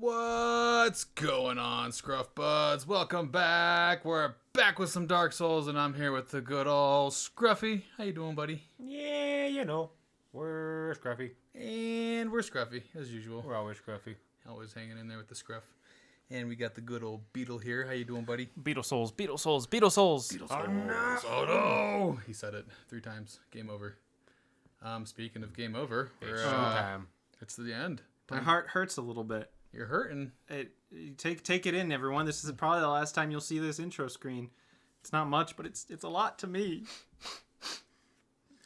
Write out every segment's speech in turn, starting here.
What's going on, Scruff Buds? Welcome back. We're back with some Dark Souls, and I'm here with the good old Scruffy. How you doing, buddy? Yeah, we're scruffy. And we're Scruffy, as usual. We're always scruffy. Always hanging in there with the Scruff. And we got the good old Beetle here. How you doing, buddy? Beetle Souls, Beetle Souls, Beetle Souls. Beetle Souls. Oh no! He said it 3 times. Game over. Speaking of game over, it's the end. My heart hurts a little bit. You're hurting. Take it in, everyone. This is probably the last time you'll see this intro screen. It's not much, but it's a lot to me.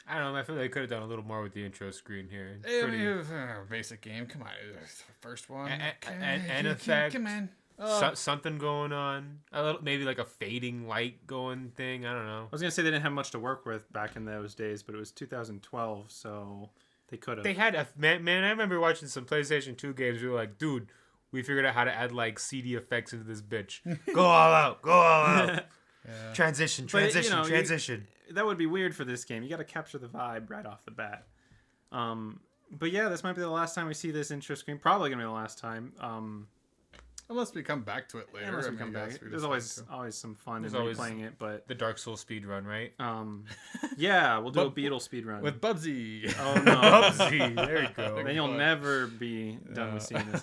I don't know. I feel like they could have done a little more with the intro screen here. It's pretty basic game. Come on, it's the first one. An effect. Come on. Something going on. A little, maybe like a fading light going thing. I don't know. I was gonna say they didn't have much to work with back in those days, but it was 2012, so they could have. They had man. I remember watching some PlayStation 2 games. We were like, dude, we figured out how to add like CD effects into this bitch. Go all out. Go all out. Yeah. Transition. That would be weird for this game. You got to capture the vibe right off the bat. But yeah, this might be the last time we see this intro screen. Probably gonna be the last time. Unless we come back to it later. Unless we come back. There's always some fun in replaying it, but the Dark Souls speed run, right? Yeah, we'll do a Beatle speed run with Bubsy. Oh no, Bubsy! There you go. Then you'll never be done with seeing this.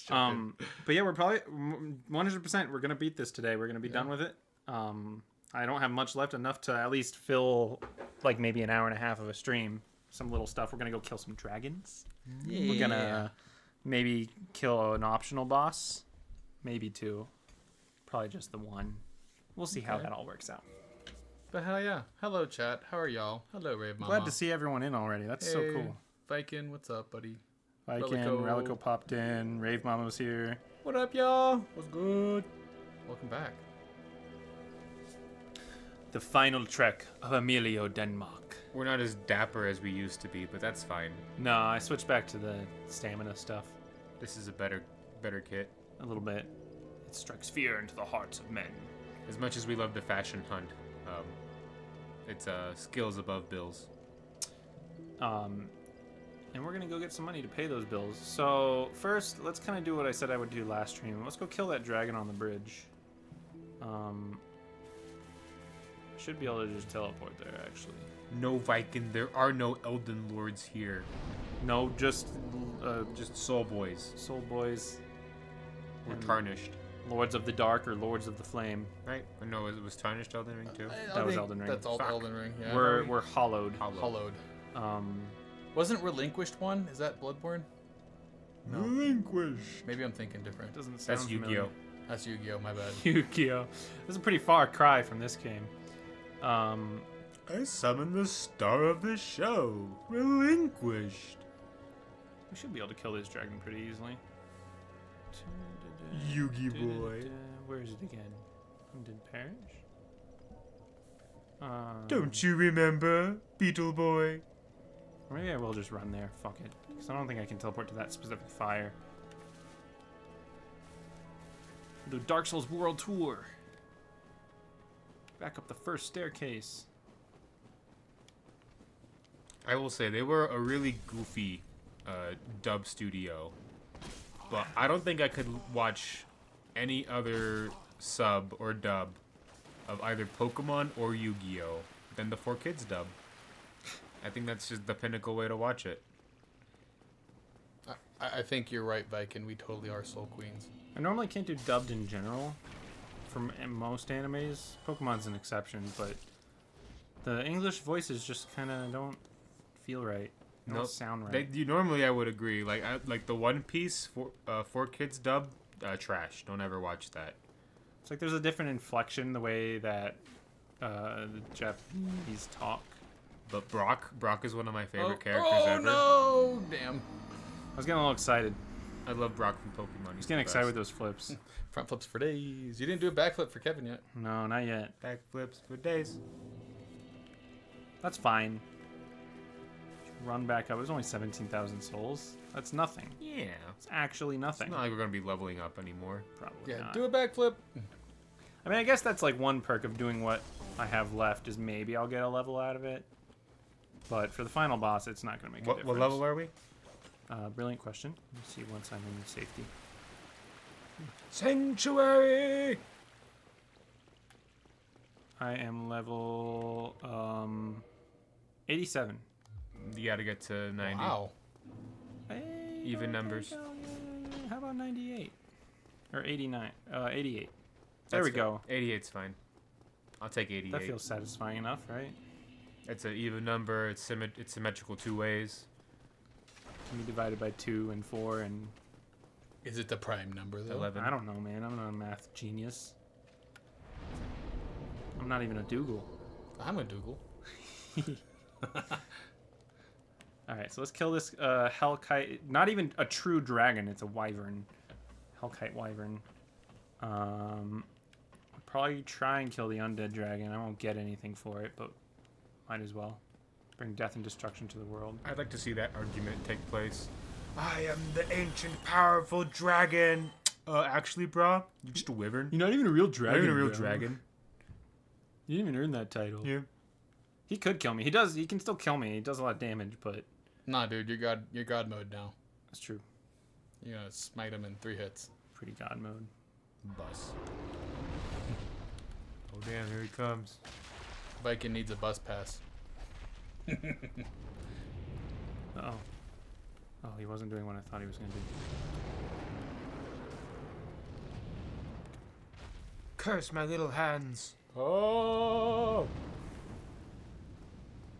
But yeah, we're probably 100%. We're gonna beat this today. We're gonna be done with it. I don't have much left, enough to at least fill like maybe an hour and a half of a stream. Some little stuff. We're gonna go kill some dragons. Yeah. We're gonna maybe kill an optional boss. Maybe 2. Probably just the 1. We'll see how that all works out. But hell yeah. Hello, chat. How are y'all? Hello, Rave Mama. Glad to see everyone in already. That's so cool. Viking, what's up, buddy? Viking, Relico popped in. Rave Mama was here. What up, y'all? What's good? Welcome back. The final trek of Emilio, Denmark. We're not as dapper as we used to be, but that's fine. No, I switched back to the stamina stuff. This is a better kit. A little bit. It strikes fear into the hearts of men. As much as we love the fashion hunt, it's skills above bills. And we're gonna go get some money to pay those bills. So first, let's kind of do what I said I would do last stream. Let's go kill that dragon on the bridge. Should be able to just teleport there, actually. No, Viking, there are no Elden Lords here. No, just Soul Boys. Soul Boys. We're tarnished. Lords of the Dark or Lords of the Flame. Right? Or no, it was tarnished Elden Ring too? That was Elden Ring. That's all Elden Ring, yeah. We're hollowed. Hollowed. Wasn't Relinquished one? Is that Bloodborne? No. Relinquished. Maybe I'm thinking different. Doesn't sound That's Yu-Gi-Oh. That's Yu-Gi-Oh, my bad. Yu-Gi-Oh. This is a pretty far cry from this game. I summon the star of the show. Relinquished. We should be able to kill this dragon pretty easily. Yugi boy. Where is it again? Did perish? Don't you remember, Beetle boy? Or maybe I will just run there. Fuck it. Because I don't think I can teleport to that specific fire. The Dark Souls World Tour. Back up the first staircase. I will say, they were a really goofy dub studio. But I don't think I could watch any other sub or dub of either Pokemon or Yu-Gi-Oh! Than the 4Kids dub. I think that's just the pinnacle way to watch it. I think you're right, Viking. We totally are Soul Queens. I normally can't do dubbed in general from most animes. Pokemon's an exception, but the English voices just kind of don't feel right. Don't sound right. Normally I would agree. Like the One Piece for Kids dub, trash. Don't ever watch that. It's like there's a different inflection the way that the Japanese talk. But Brock is one of my favorite characters ever. Oh no! Damn. I was getting a little excited. I love Brock from Pokemon. He's getting excited with those flips. Front flips for days. You didn't do a backflip for Kevin yet. No, not yet. Backflips for days. That's fine. Run back up. It was only 17,000 souls. That's nothing. Yeah. It's actually nothing. It's not like we're going to be leveling up anymore. Probably not. Do a backflip. I mean, I guess that's like one perk of doing what I have left is maybe I'll get a level out of it. But for the final boss, it's not going to make a difference. What level are we? Brilliant question. Let me see once I'm in safety. Sanctuary. I am level 87. You got to get to 90. Wow. Hey, Even numbers. How about 98 or 89? 88. There That's we go. 88's fine. I'll take 88. That feels satisfying enough, right? It's an even number. It's symmetrical two ways. Can be divided by 2 and 4 and Is it the prime number though? 11. I don't know, man. I'm not a math genius. I'm not even a Dougal. I'm a Dougal. Alright, so let's kill this Hellkite. Not even a true dragon, it's a wyvern. Hellkite wyvern. I'll probably try and kill the undead dragon. I won't get anything for it, but might as well. Bring death and destruction to the world. I'd like to see that argument take place. I am the ancient, powerful dragon. Actually, bro, you're just a wyvern. You're not even a real Not dragon. even a real dragon. You didn't even earn that title. Yeah. He could kill me. He does. He can still kill me. He does a lot of damage, but Nah, dude, you're God mode now. that's true. You're gonna smite him in 3 hits. Pretty god mode. Bus. Oh damn! Here he comes. Viking needs a bus pass. Uh-oh. Oh, he wasn't doing what I thought he was going to do. Curse my little hands. Oh!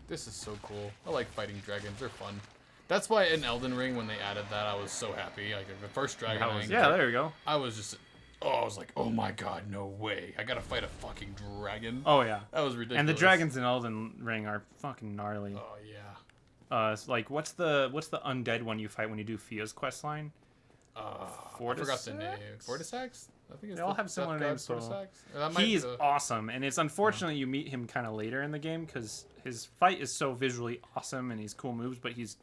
This is so cool. I like fighting dragons. They're fun. That's why in Elden Ring, when they added that, I was so happy. Like the first dragon, That was- Yeah, there we go. I was just, I was like, oh my god, no way! I gotta fight a fucking dragon. Oh, yeah. That was ridiculous. And the dragons in Elden Ring are fucking gnarly. Oh yeah. It's like, what's the undead one you fight when you do Fia's quest line? I forgot the name. Fortisax? I think it's They all have similar names, so- He's awesome, and it's unfortunate you meet him kind of later in the game because his fight is so visually awesome and he's cool moves, but he's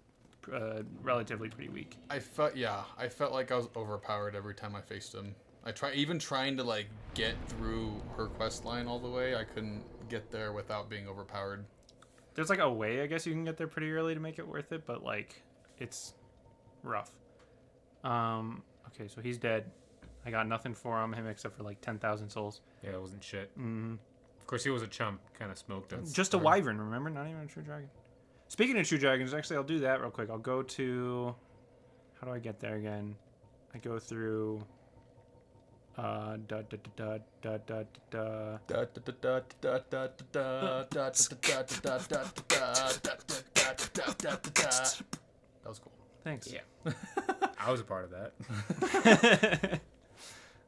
relatively pretty weak. I felt like I was overpowered every time I faced him. Even trying to like get through her quest line all the way, I couldn't get there without being overpowered. There's like a way I guess you can get there pretty early to make it worth it, but like it's rough. Okay, so he's dead. I got nothing for him except for like 10,000 souls. Yeah, it wasn't shit. Mm-hmm. Of course, he was a chump. Kind of smoked him. Just a wyvern, remember? Not even a true dragon. Speaking of true dragons, actually, I'll do that real quick. I'll go to... How do I get there again? I go through... That was cool. Thanks. Yeah. I was a part of that.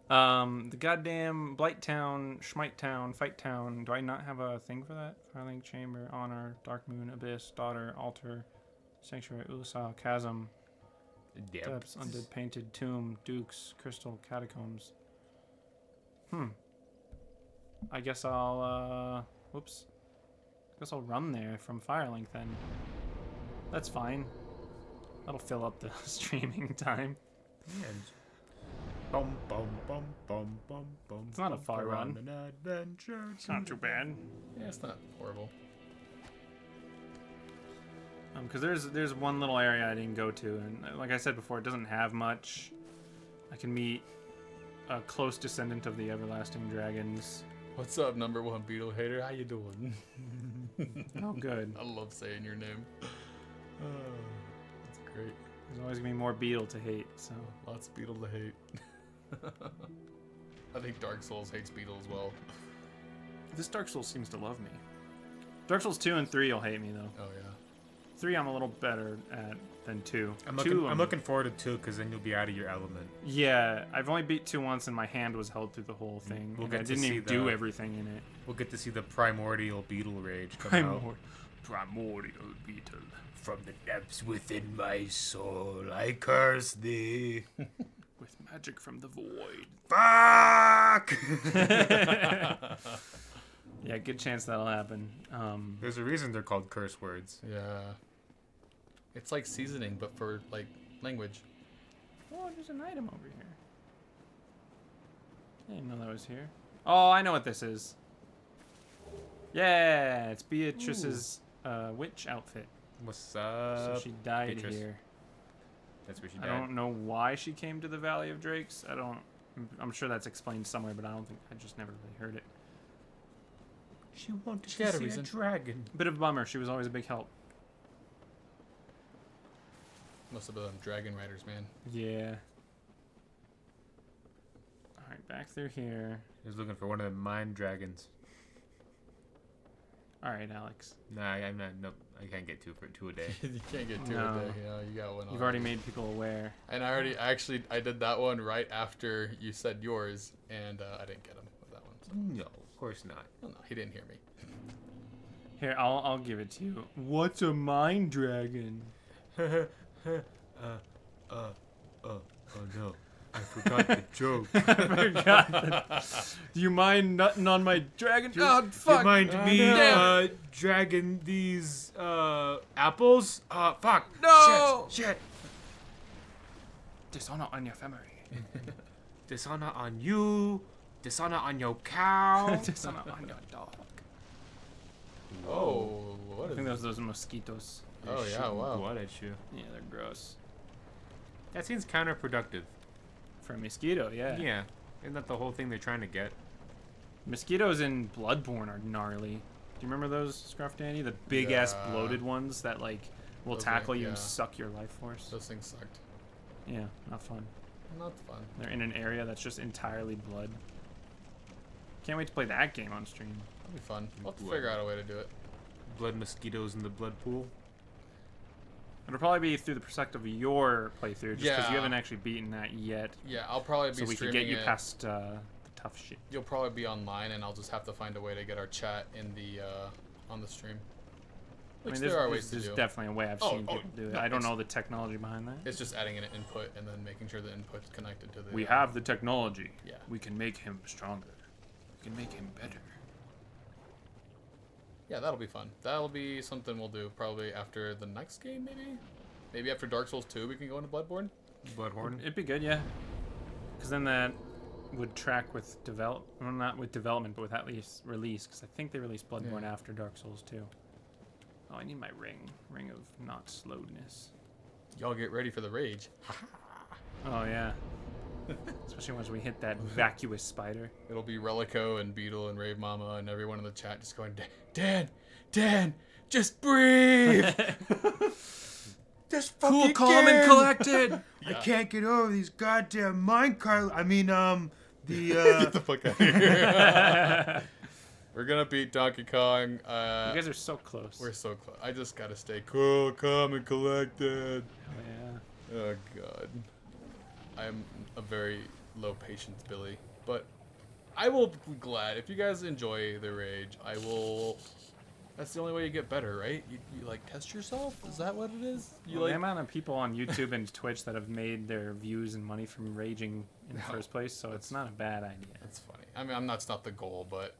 The goddamn Blight Town, Schmite Town, Fight Town. Do I not have a thing for that? Firelink Chamber, Honor, Dark Moon, Abyss, Daughter, Altar, Sanctuary, Ulusal, Chasm, Depths, Undead Painted, Tomb, Dukes, Crystal, Catacombs. I guess I'll, whoops. I guess I'll run there from Firelink then. That's fine. That'll fill up the streaming time. And bum bum bum bum bum bum. It's not a far run. An adventure. It's not too bad. Yeah, it's not horrible. Because there's one little area I didn't go to, and like I said before, it doesn't have much. I can meet a close descendant of the everlasting dragons. What's up, number 1 Beatle hater? How you doing? Oh, good. I love saying your name. Oh, that's great. There's always gonna be more Beatle to hate. So Lots of Beatle to hate. I think Dark Souls hates Beatle as well. this Dark Souls seems to love me. Dark Souls 2 and 3 will hate me though. Oh yeah. 3 I'm a little better at than 2. I'm 2, looking forward to 2 because then you'll be out of your element. Yeah, I've only beat 2 once, and my hand was held through the whole thing. We'll and get I to didn't see even do everything in it. We'll get to see the primordial beetle rage come out. Primordial Beetle. From the depths within my soul, I curse thee. With magic from the void. Fuck! Yeah, good chance that'll happen. There's a reason they're called curse words. Yeah. It's like seasoning, but for like language. Oh, there's an item over here. I didn't know that was here. Oh, I know what this is. Yeah, it's Beatrice's witch outfit. What's up? So she died Beatrice? here. That's where she I died. don't know why she came to the Valley of Drakes. I don't I'm sure that's explained somewhere, but I just never really heard it. She wanted She had to a see a reason. dragon. Bit of a bummer. She was always a big help. Must have been them dragon riders, man. Yeah. All right, back through here. He was looking for one of the mine dragons. All right, Alex. Nah, I'm not. Nope. I can't get two a day. You can't get two No. a day. Yeah, you got one. You've already made people aware. And I did that one right after you said yours, and I didn't get him with that one. So. No, of course not. Oh, no, he didn't hear me. Here, I'll give it to you. What's a mine dragon? Oh no. I forgot the joke. I forgot. Do you mind nutting on my dragon? Oh, fuck. Remind me, no. dragging these, apples? Fuck. No. Shit. Dishonor on your family. Dishonor on you. Dishonor on your cow. Dishonor on your dog. Oh, what I is think those mosquitoes. Oh, yeah, wow. Blood at you. Yeah, they're gross. That seems counterproductive. For a mosquito, yeah. Yeah. Isn't that the whole thing they're trying to get? Mosquitoes in Bloodborne are gnarly. Do you remember those, Scruff Danny? The big ass Yeah. bloated ones that like will Those tackle are- you and yeah. suck your life force. Those things sucked. Yeah, not fun. Not fun. They're in an area that's just entirely blood. Can't wait to play that game on stream. That'll be fun. We'll have to Blood. figure out a way to do it. Blood mosquitoes in the blood pool. It'll probably be through the perspective of your playthrough, just because Yeah. you haven't actually beaten that yet. Yeah, I'll probably be So we can streaming get you it. past the tough shit. You'll probably be online, and I'll just have to find a way to get our chat in the on the stream. Which there are ways to there's do. definitely a way. I've Oh, seen people do it. no, I don't it's- know the technology behind that. It's just adding an input and then making sure the input's connected to the. We have the technology. Yeah. We can make him stronger. We can make him better. Yeah, that'll be fun. That'll be something we'll do probably after the next game, maybe. Maybe after Dark Souls 2, we can go into Bloodborne. Bloodhorn. It'd be good, yeah. Because then that would track with well, not with development, but with at least release. Because I think they released Bloodborne Yeah. after Dark Souls 2. Oh, I need my ring of not slowedness. Y'all get ready for the rage. Oh yeah. Especially once we hit that vacuous spider. It'll be Relico and Beetle and Rave Mama and everyone in the chat just going, Dan, just breathe. Just Cool, fucking calm, and collected. I can't get over these goddamn minecart. Get the fuck out of here. We're gonna beat Donkey Kong. You guys are so close. We're so close. I just gotta stay cool, calm, and collected. Oh, yeah. Oh god. I'm a very low patience Billy, but I will be glad if you guys enjoy the rage. I will. That's the only way you get better, right? You like test yourself. Is that what it is? You Well, like the amount of people on YouTube and Twitch that have made their views and money from raging in the first place, so it's not a bad idea. That's funny. I mean, that's not the goal, but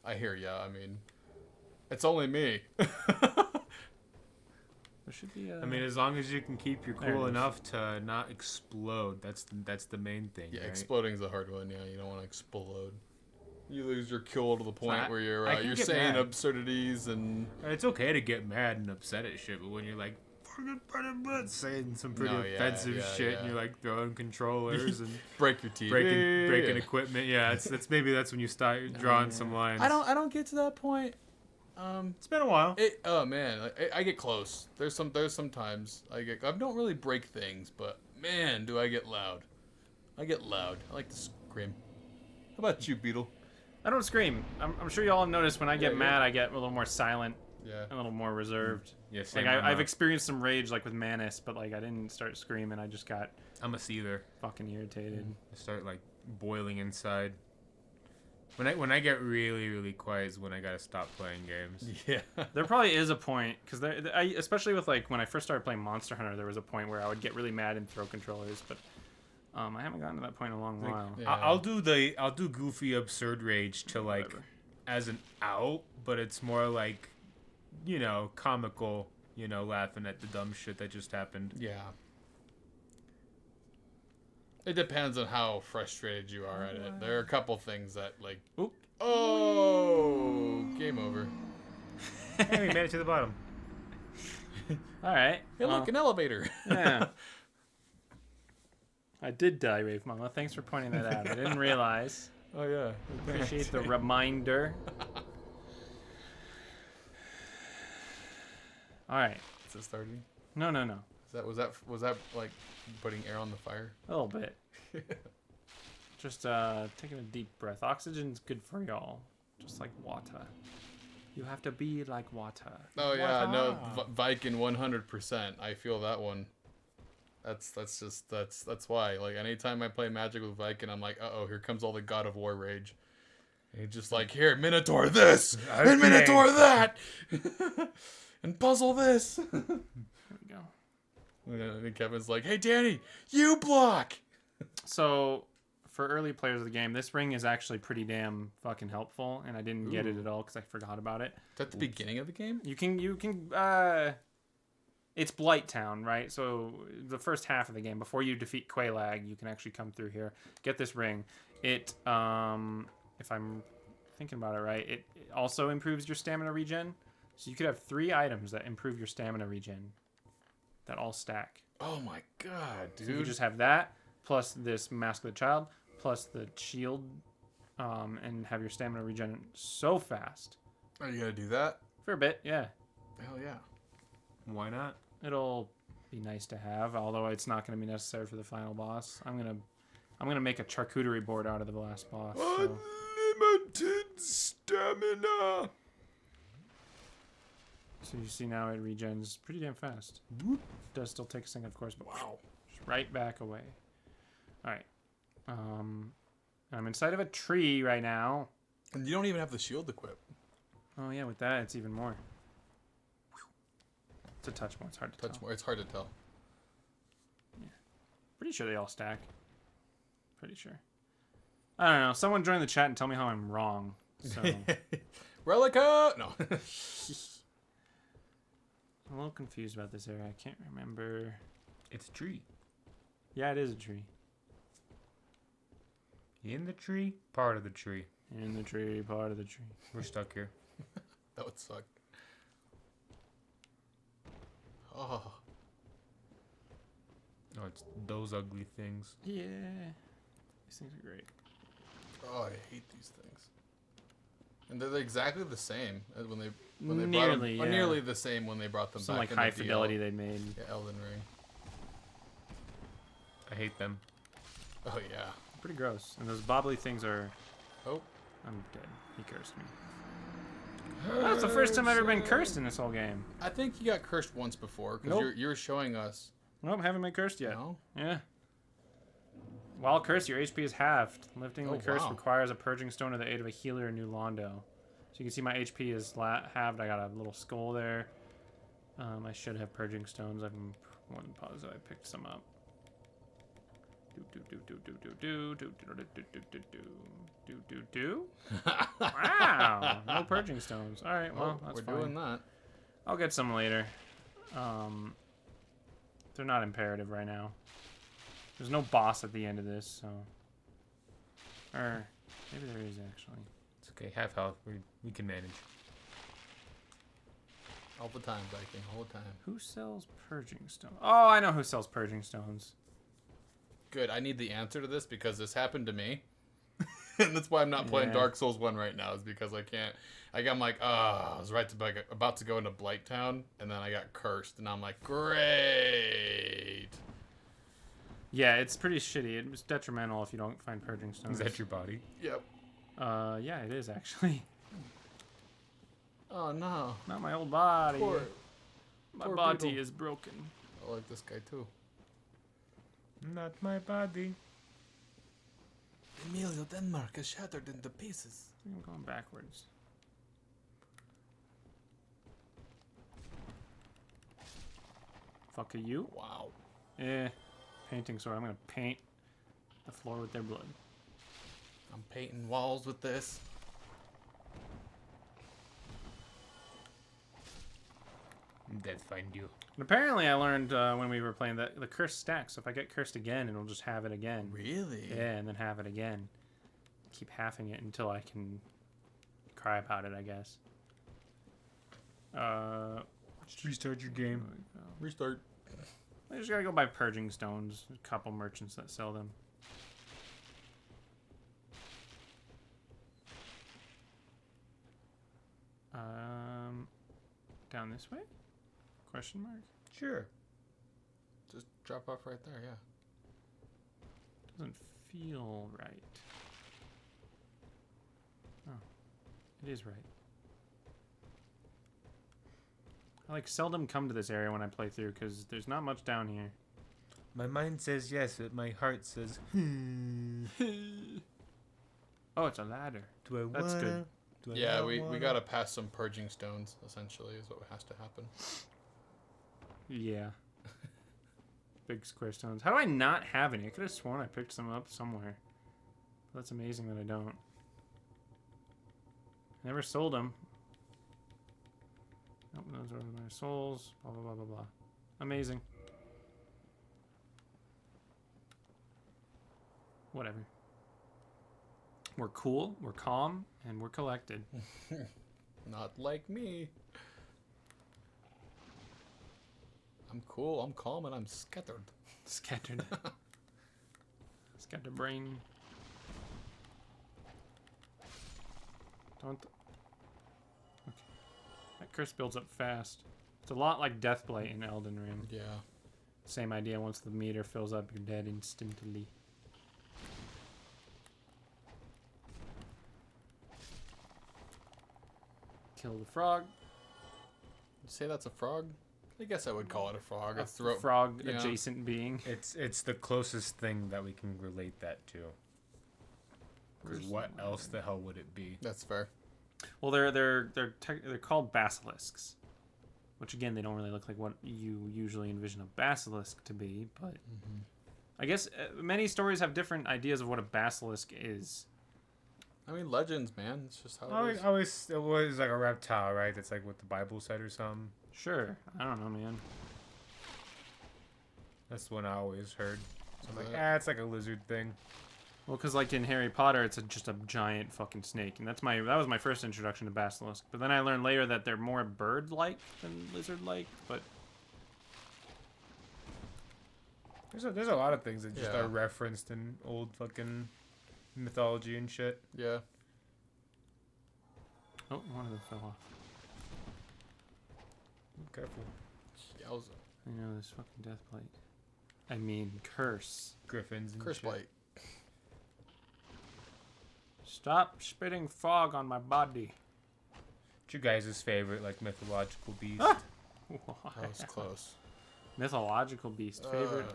I hear ya. I mean, it's only me. There should be a... I mean, as long as you can keep your There it cool is. enough to not explode, that's the main thing. Yeah, right? exploding's the hard one. Yeah, you don't want to explode. You lose your cool to the point I- where you're I can you're get saying mad. absurdities and It's okay to get mad and upset at shit, but when you're like saying some pretty No, yeah, offensive yeah, shit, yeah. and you're like throwing controllers and break your TV. breaking equipment, yeah, that's when you start drawing some lines. I don't get to that point. It's been a while. Oh man, I get close. There's some times I don't really break things, but man, do I get loud. I get loud. I like to scream. How about you, Beetle? I don't scream. I'm sure you all noticed when I get Yeah, mad, I get a little more silent, Yeah. a little more reserved. Yeah, same. Like I've experienced some rage, like with Manus, but like I didn't start screaming. I just got I'm a seether. fucking irritated. I start like boiling inside. When I get really really quiet is when I gotta stop playing games. Yeah. There probably is a point, because especially with like when I first started playing Monster Hunter, there was a point where I would get really mad and throw controllers, but I haven't gotten to that point in a long while. Yeah. I'll do goofy absurd rage to like Whatever. as an out, but it's more like, comical, laughing at the dumb shit that just happened. Yeah. It depends on how frustrated you are at it. There are a couple things that like, Oop. oh, game over. Hey, we made it to the bottom. All right. Hey, look, an elevator. Yeah. I did die, Rave Mama. Thanks for pointing that out. I didn't realize. Oh yeah. Appreciate the reminder. All right. Is it starting? No. Was that like putting air on the fire? A little bit. Just taking a deep breath. Oxygen's good for y'all. Just like water. You have to be like water. Oh yeah, no, Viking 100%. I feel that one. That's why. Like anytime I play Magic with Viking, I'm like, uh-oh, here comes all the God of War rage. And he's just like, here, Minotaur this, and Minotaur that, and puzzle this. There we go. And Kevin's like, hey, Danny, you block. So, for early players of the game, this ring is actually pretty damn fucking helpful, and I didn't get it at all because I forgot about it. Is that the beginning of the game? You can it's Blight Town, right? So the first half of the game, before you defeat Quelaag, you can actually come through here, get this ring. It, if I'm thinking about it right, it also improves your stamina regen. So you could have 3 items that improve your stamina regen that all stack. Oh my god, dude. So you just have that, plus this Mask of the Child, plus the shield, and have your stamina regen so fast. Are you gonna do that? For a bit, yeah. Hell yeah. Why not? It'll be nice to have, although it's not going to be necessary for the final boss. I'm gonna make a charcuterie board out of the last boss. So. Unlimited stamina. So you see now it regens pretty damn fast. Does still take a second, of course, but Wow. just right back away. All right. I'm inside of a tree right now. And you don't even have the shield equipped. Oh yeah, with that it's even more. It's a touch more. It's hard to tell. More. It's hard to tell. Pretty sure they all stack. Pretty sure. I don't know. Someone join the chat and tell me how I'm wrong. So Relica. No. I'm a little confused about this area. I can't remember. It's a tree. Yeah, it is a tree. In the tree, part of the tree. In the tree, part of the tree. We're stuck here. That would suck. Oh. Oh, it's those ugly things. Yeah. These things are great. Oh, I hate these things. And they're exactly the same as when they Nearly, brought them. yeah. Or nearly the same when they brought them Some back. like in high the DL. fidelity they made. Yeah, Elden Ring. I hate them. Oh yeah. Pretty gross. And those bobbly things are... Oh. I'm dead. He cursed me. That's the first time I've ever been cursed in this whole game. I think you got cursed once before because Nope. you're showing us. Nope, haven't been cursed yet. No. Yeah. While cursed, your HP is halved. Lifting Oh, the curse wow. requires a purging stone or the aid of a healer or new Londo. So you can see my HP is halved. I got a little skull there. I should have purging stones. I'm more than positive I picked some up. Wow, no purging stones. All right, well, that's we're fine. doing that. I'll get some later. They're not imperative right now. There's no boss at the end of this, so. Or maybe there is actually. It's okay. Half health. We can manage. All the time, Viking. All the time. Who sells purging stones? Oh, I know who sells purging stones. Good. I need the answer to this because this happened to me. And that's why I'm not playing Yeah. Dark Souls 1 right now, is because I can't. I'm like, I was about to go into Blight Town, and then I got cursed, and I'm like, great. Yeah, it's pretty shitty. It's detrimental if you don't find purging stones. Is that your body? Yep. Yeah, it is actually. Oh no. Not my old body. Poor My poor body Beatle. is broken. I like this guy too. Not my body. Emilio Denmark is shattered into pieces. I think I'm going backwards. Fuck you. Wow. Painting sword. I'm gonna paint the floor with their blood. I'm painting walls with this. Death find you. And apparently I learned when we were playing that the curse stacks. So if I get cursed again, it'll just have it again. Really? Yeah, and then have it again. Keep halving it until I can cry about it, I guess. Just restart your game. Restart. I just gotta go buy purging stones. A couple merchants that sell them. Down this way? Question mark? Sure. Just drop off right there, yeah. Doesn't feel right. Oh, it is right. I like seldom come to this area when I play through because there's not much down here. My mind says yes, but my heart says, Oh, it's a ladder. do I That's wanna? good. Do I Yeah, not we wanna? gotta pass some purging stones, essentially, is what has to happen. Yeah. Big square stones. How do I not have any? I could have sworn I picked some up somewhere. That's amazing that I don't. Never sold them. Nope, those are my souls. Blah, blah, blah, blah, blah. Amazing. Whatever. We're cool, we're calm, and we're collected. Not like me. I'm cool, I'm calm, and I'm scattered. Scattered. Scattered brain. Don't. Okay. That curse builds up fast. It's a lot like Deathblight in Elden Ring. Yeah. Same idea. Once the meter fills up, you're dead instantly. Kill the frog. You say that's a frog? I guess I would call it a frog. A A throat. frog yeah. adjacent being. It's the closest thing that we can relate that to. Because what else the hell would it be? That's fair. Well, they're called basilisks, which again they don't really look like what you usually envision a basilisk to be. But I guess many stories have different ideas of what a basilisk is. I mean, legends, man. It's just how it is. It was like a reptile, right? That's like what the Bible said or something. Sure, I don't know, man. That's the one I always heard. So I'm like, That- it's like a lizard thing. Well, because like in Harry Potter, it's just a giant fucking snake, and that was my first introduction to basilisk. But then I learned later that they're more bird-like than lizard-like. But There's a lot of things that just Yeah. are referenced in old fucking mythology and shit. Yeah. oh, one of them fell off. Careful. Yowza. I know this fucking death plate. I mean, curse. Griffins and Curse shit. blight. Stop spitting fog on my body. What's your guys' favorite like mythological beast? Ah! That was close. Mythological beast favorite.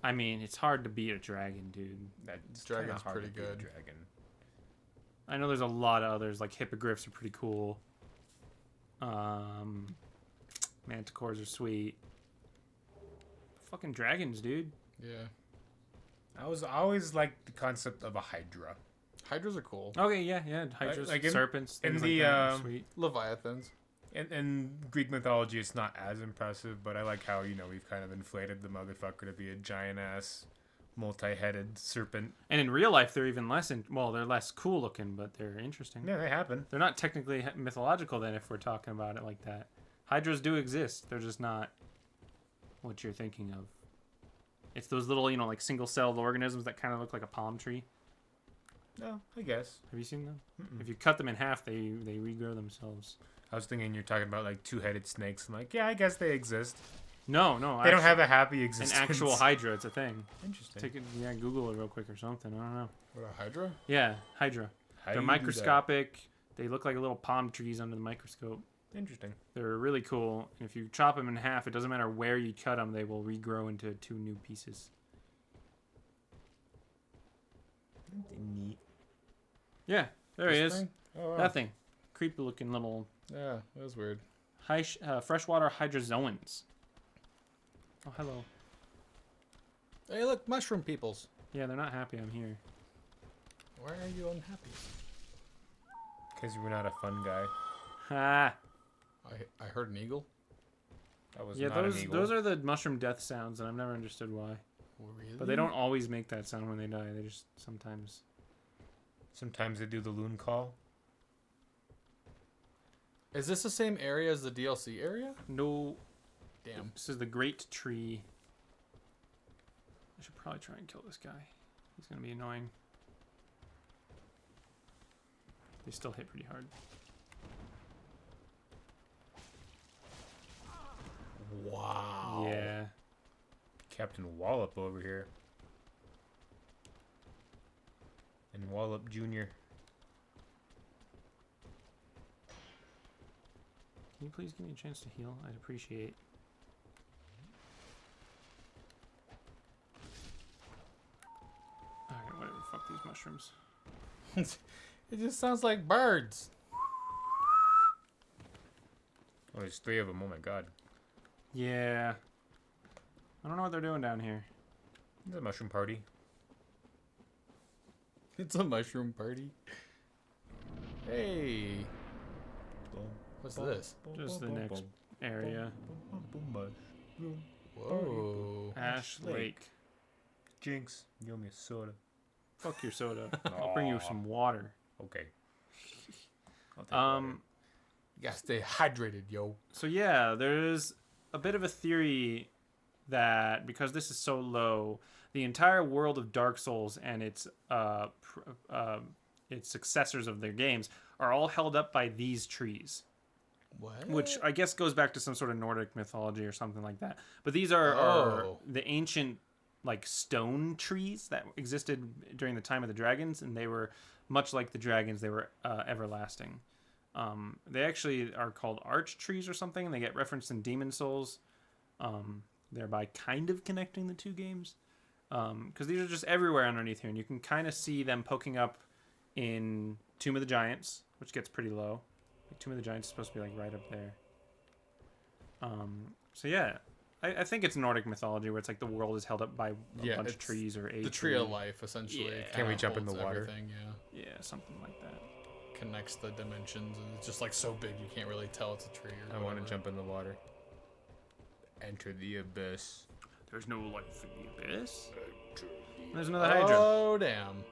I mean, it's hard to beat a dragon, dude. That's Dragon's kinda hard pretty to beat a good. Dragon. I know there's a lot of others, like hippogriffs are pretty cool. Manticores are sweet. Fucking dragons, dude. Yeah. I always liked the concept of a hydra. Hydras are cool. Okay, yeah. Hydras, like in- serpents, in things the, like that are um, sweet. Leviathans. In Greek mythology, it's not as impressive, but I like how, we've kind of inflated the motherfucker to be a giant-ass, multi-headed serpent. And in real life, they're even less. They're less cool looking, but they're interesting. Yeah, they happen. They're not technically mythological then, if we're talking about it like that. Hydras do exist. They're just not what you're thinking of. It's those little, like single-celled organisms that kind of look like a palm tree. No, I guess. Have you seen them? Mm-mm. If you cut them in half, they regrow themselves. I was thinking you're talking about, like, two-headed snakes. I'm like, yeah, I guess they exist. No, They don't have a happy an existence. actual Hydra. It's a thing. Interesting. Take it, Google it real quick or something. I don't know. What, a Hydra? Yeah, Hydra. How They're do you do that? microscopic. They look like little palm trees under the microscope. Interesting. They're really cool. And if you chop them in half, it doesn't matter where you cut them, they will regrow into 2 new pieces. Neat. Yeah, there he This is. thing? Oh, wow. That thing. Creepy looking little Yeah, that was weird. freshwater hydrozoans. Oh, hello. Hey, look, mushroom peoples. Yeah, they're not happy I'm here. Why are you unhappy? Because you were not a fun guy. Ha! I heard an eagle. That was Yeah, not those an eagle. those are the mushroom death sounds, and I've never understood why. Really? But they don't always make that sound when they die. They just sometimes. Sometimes they do the loon call. Is this the same area as the DLC area? No, Damn. this is the Great Tree. I should probably try and kill this guy. He's gonna be annoying. They still hit pretty hard. Wow. Yeah. Captain Wallop over here. And Wallop Jr. Can you please give me a chance to heal? I'd appreciate. Alright, whatever. Fuck these mushrooms. It just sounds like birds. Oh, there's 3 of them. Oh my god. Yeah. I don't know what they're doing down here. It's a mushroom party. It's a mushroom party. Hey. What's this? Just the next area. Whoa. Ash Lake. Jinx, give me a soda. Fuck your soda. I'll bring you some water. Okay. I'll take water. You gotta stay hydrated, yo. So yeah, there's a bit of a theory that because this is so low, the entire world of Dark Souls and its successors of their games are all held up by these trees. What? Which I guess goes back to some sort of Nordic mythology or something like that. But these are the ancient like stone trees that existed during the time of the dragons, and they were much like the dragons. They were everlasting. They actually are called arch trees or something, and they get referenced in Demon Souls, thereby kind of connecting the two games. Because these are just everywhere underneath here, and you can kind of see them poking up in Tomb of the Giants, which gets pretty low. Like Tomb of the Giants is supposed to be like right up there. So yeah, I think it's Nordic mythology where it's like the world is held up by a bunch of trees or a the tree of life, essentially. Yeah. Can we jump in the water? Yeah. Yeah, something like that. Connects the dimensions, and it's just like so big you can't really tell it's a tree. Or I want to whatever. jump in the water. Enter the abyss. There's no life in the abyss. There's another Hydra. Oh damn!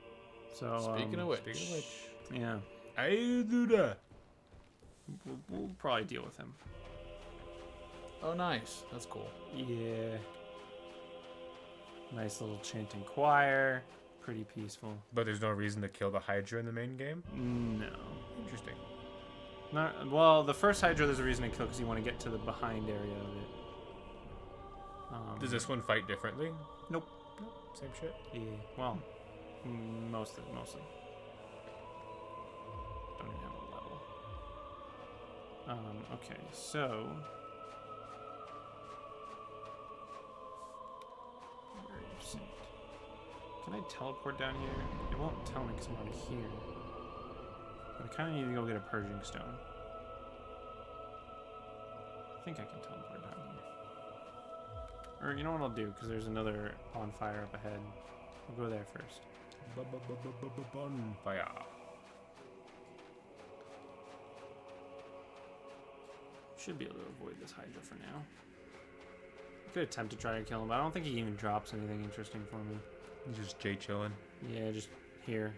So Speaking of which, yeah, I do that. we'll probably deal with him. oh nice, that's cool. Yeah. Nice little chanting choir. Pretty peaceful. But there's no reason to kill the Hydra in the main game? No. Interesting. Not well. The first Hydra, there's a reason to kill because you want to get to the behind area of it. Does this one fight differently? Nope. Same shit? Yeah. Well, mostly. Don't even have a level. Okay, so. Where are you synced? Can I teleport down here? It won't tell me because I'm already here. But I kind of need to go get a purging stone. I think I can teleport down here. Or you know what I'll do? Because there's another bonfire up ahead. I'll go there first. Bonfire. Should be able to avoid this Hydra for now. I could attempt to try to kill him, but I don't think he even drops anything interesting for me. Just Jay chilling. Yeah, just here.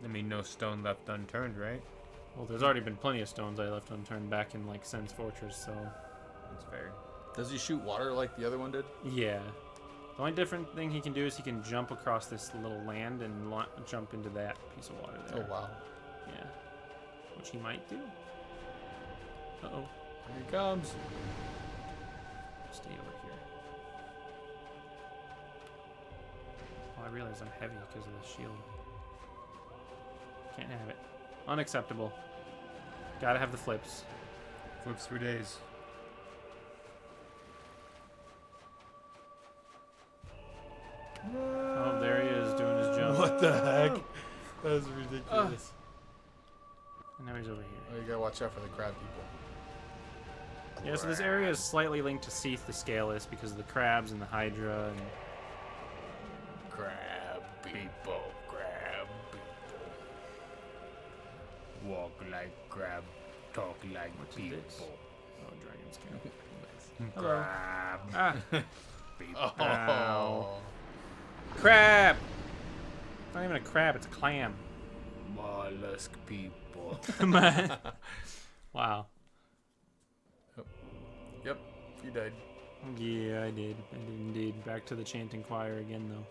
I mean, no stone left unturned, right? Well, there's already been plenty of stones I left unturned back in like Sen's Fortress, so That's fair. Does he shoot water like the other one did? yeah. The only different thing he can do is he can jump across this little land and jump into that piece of water there. Oh wow! Yeah. Which he might do. Uh-oh. Here he comes. Stay over here. Oh, I realize I'm heavy because of the shield. Can't have it. Unacceptable. Gotta have the flips. Flips for days. Oh, there he is doing his jump. What the heck? That was ridiculous. And now he's over here. Oh, you gotta watch out for the crab people. Yeah, so this area is slightly linked to Seath the Scaleless because of the crabs and the Hydra and Crab people, crab people. Walk like crab, talk like What's people. this? Oh, dragon scale. Hello. Crab. Ah, People. Oh. Ow. crab! It's not even a crab, it's a clam. Mollusk people. Wow. Yep, you died. Yeah, I did. I did indeed. Back to the chanting choir again, though.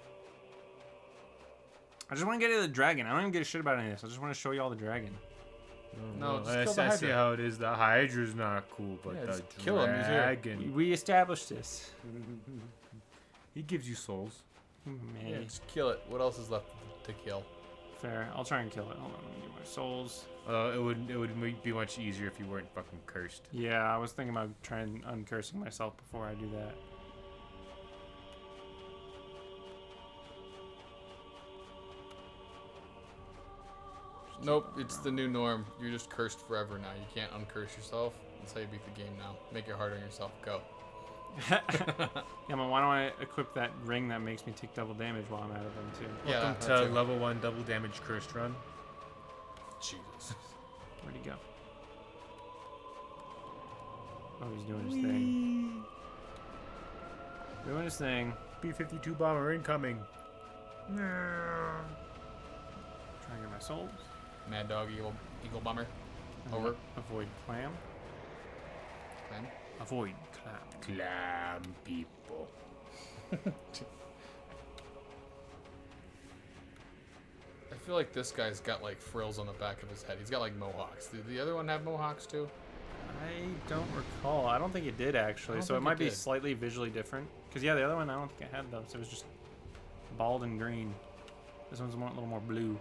I just want to get to the dragon. I don't even give a shit about any of this. I just want to show you all the dragon. No, just I kill the I see Hydra. how it is. The Hydra's not cool, but Yeah, the just kill him, he's here. dragon. We established this. He gives you souls. Man, Yeah, just kill it. What else is left to kill? fair. I'll try and kill it. Hold on, let me get my souls. It would be much easier if you weren't fucking cursed. Yeah, I was thinking about trying uncursing myself before I do that. Nope, it's the new norm. You're just cursed forever now. You can't uncurse yourself. That's how you beat the game now. Make it harder on yourself. Go. Yeah, but why don't I equip that ring that makes me take double damage while I'm out of them too? Yeah, Welcome that to too. level 1 double damage cursed run. Jesus. Where'd he go? Oh, he's doing his thing. Doing his thing. B-52 bomber incoming. Trying to get my souls. Mad Dog, Eagle Bomber. Over. Avoid clam. Clam. Avoid clam. Clam people. I feel like this guy's got like frills on the back of his head. He's got like mohawks. Did the other one have mohawks too? I don't recall. I don't think it did actually. I don't So it think might it be did. slightly visually different. Because yeah, the other one I don't think it had those. It was just bald and green. This one's a little more blue.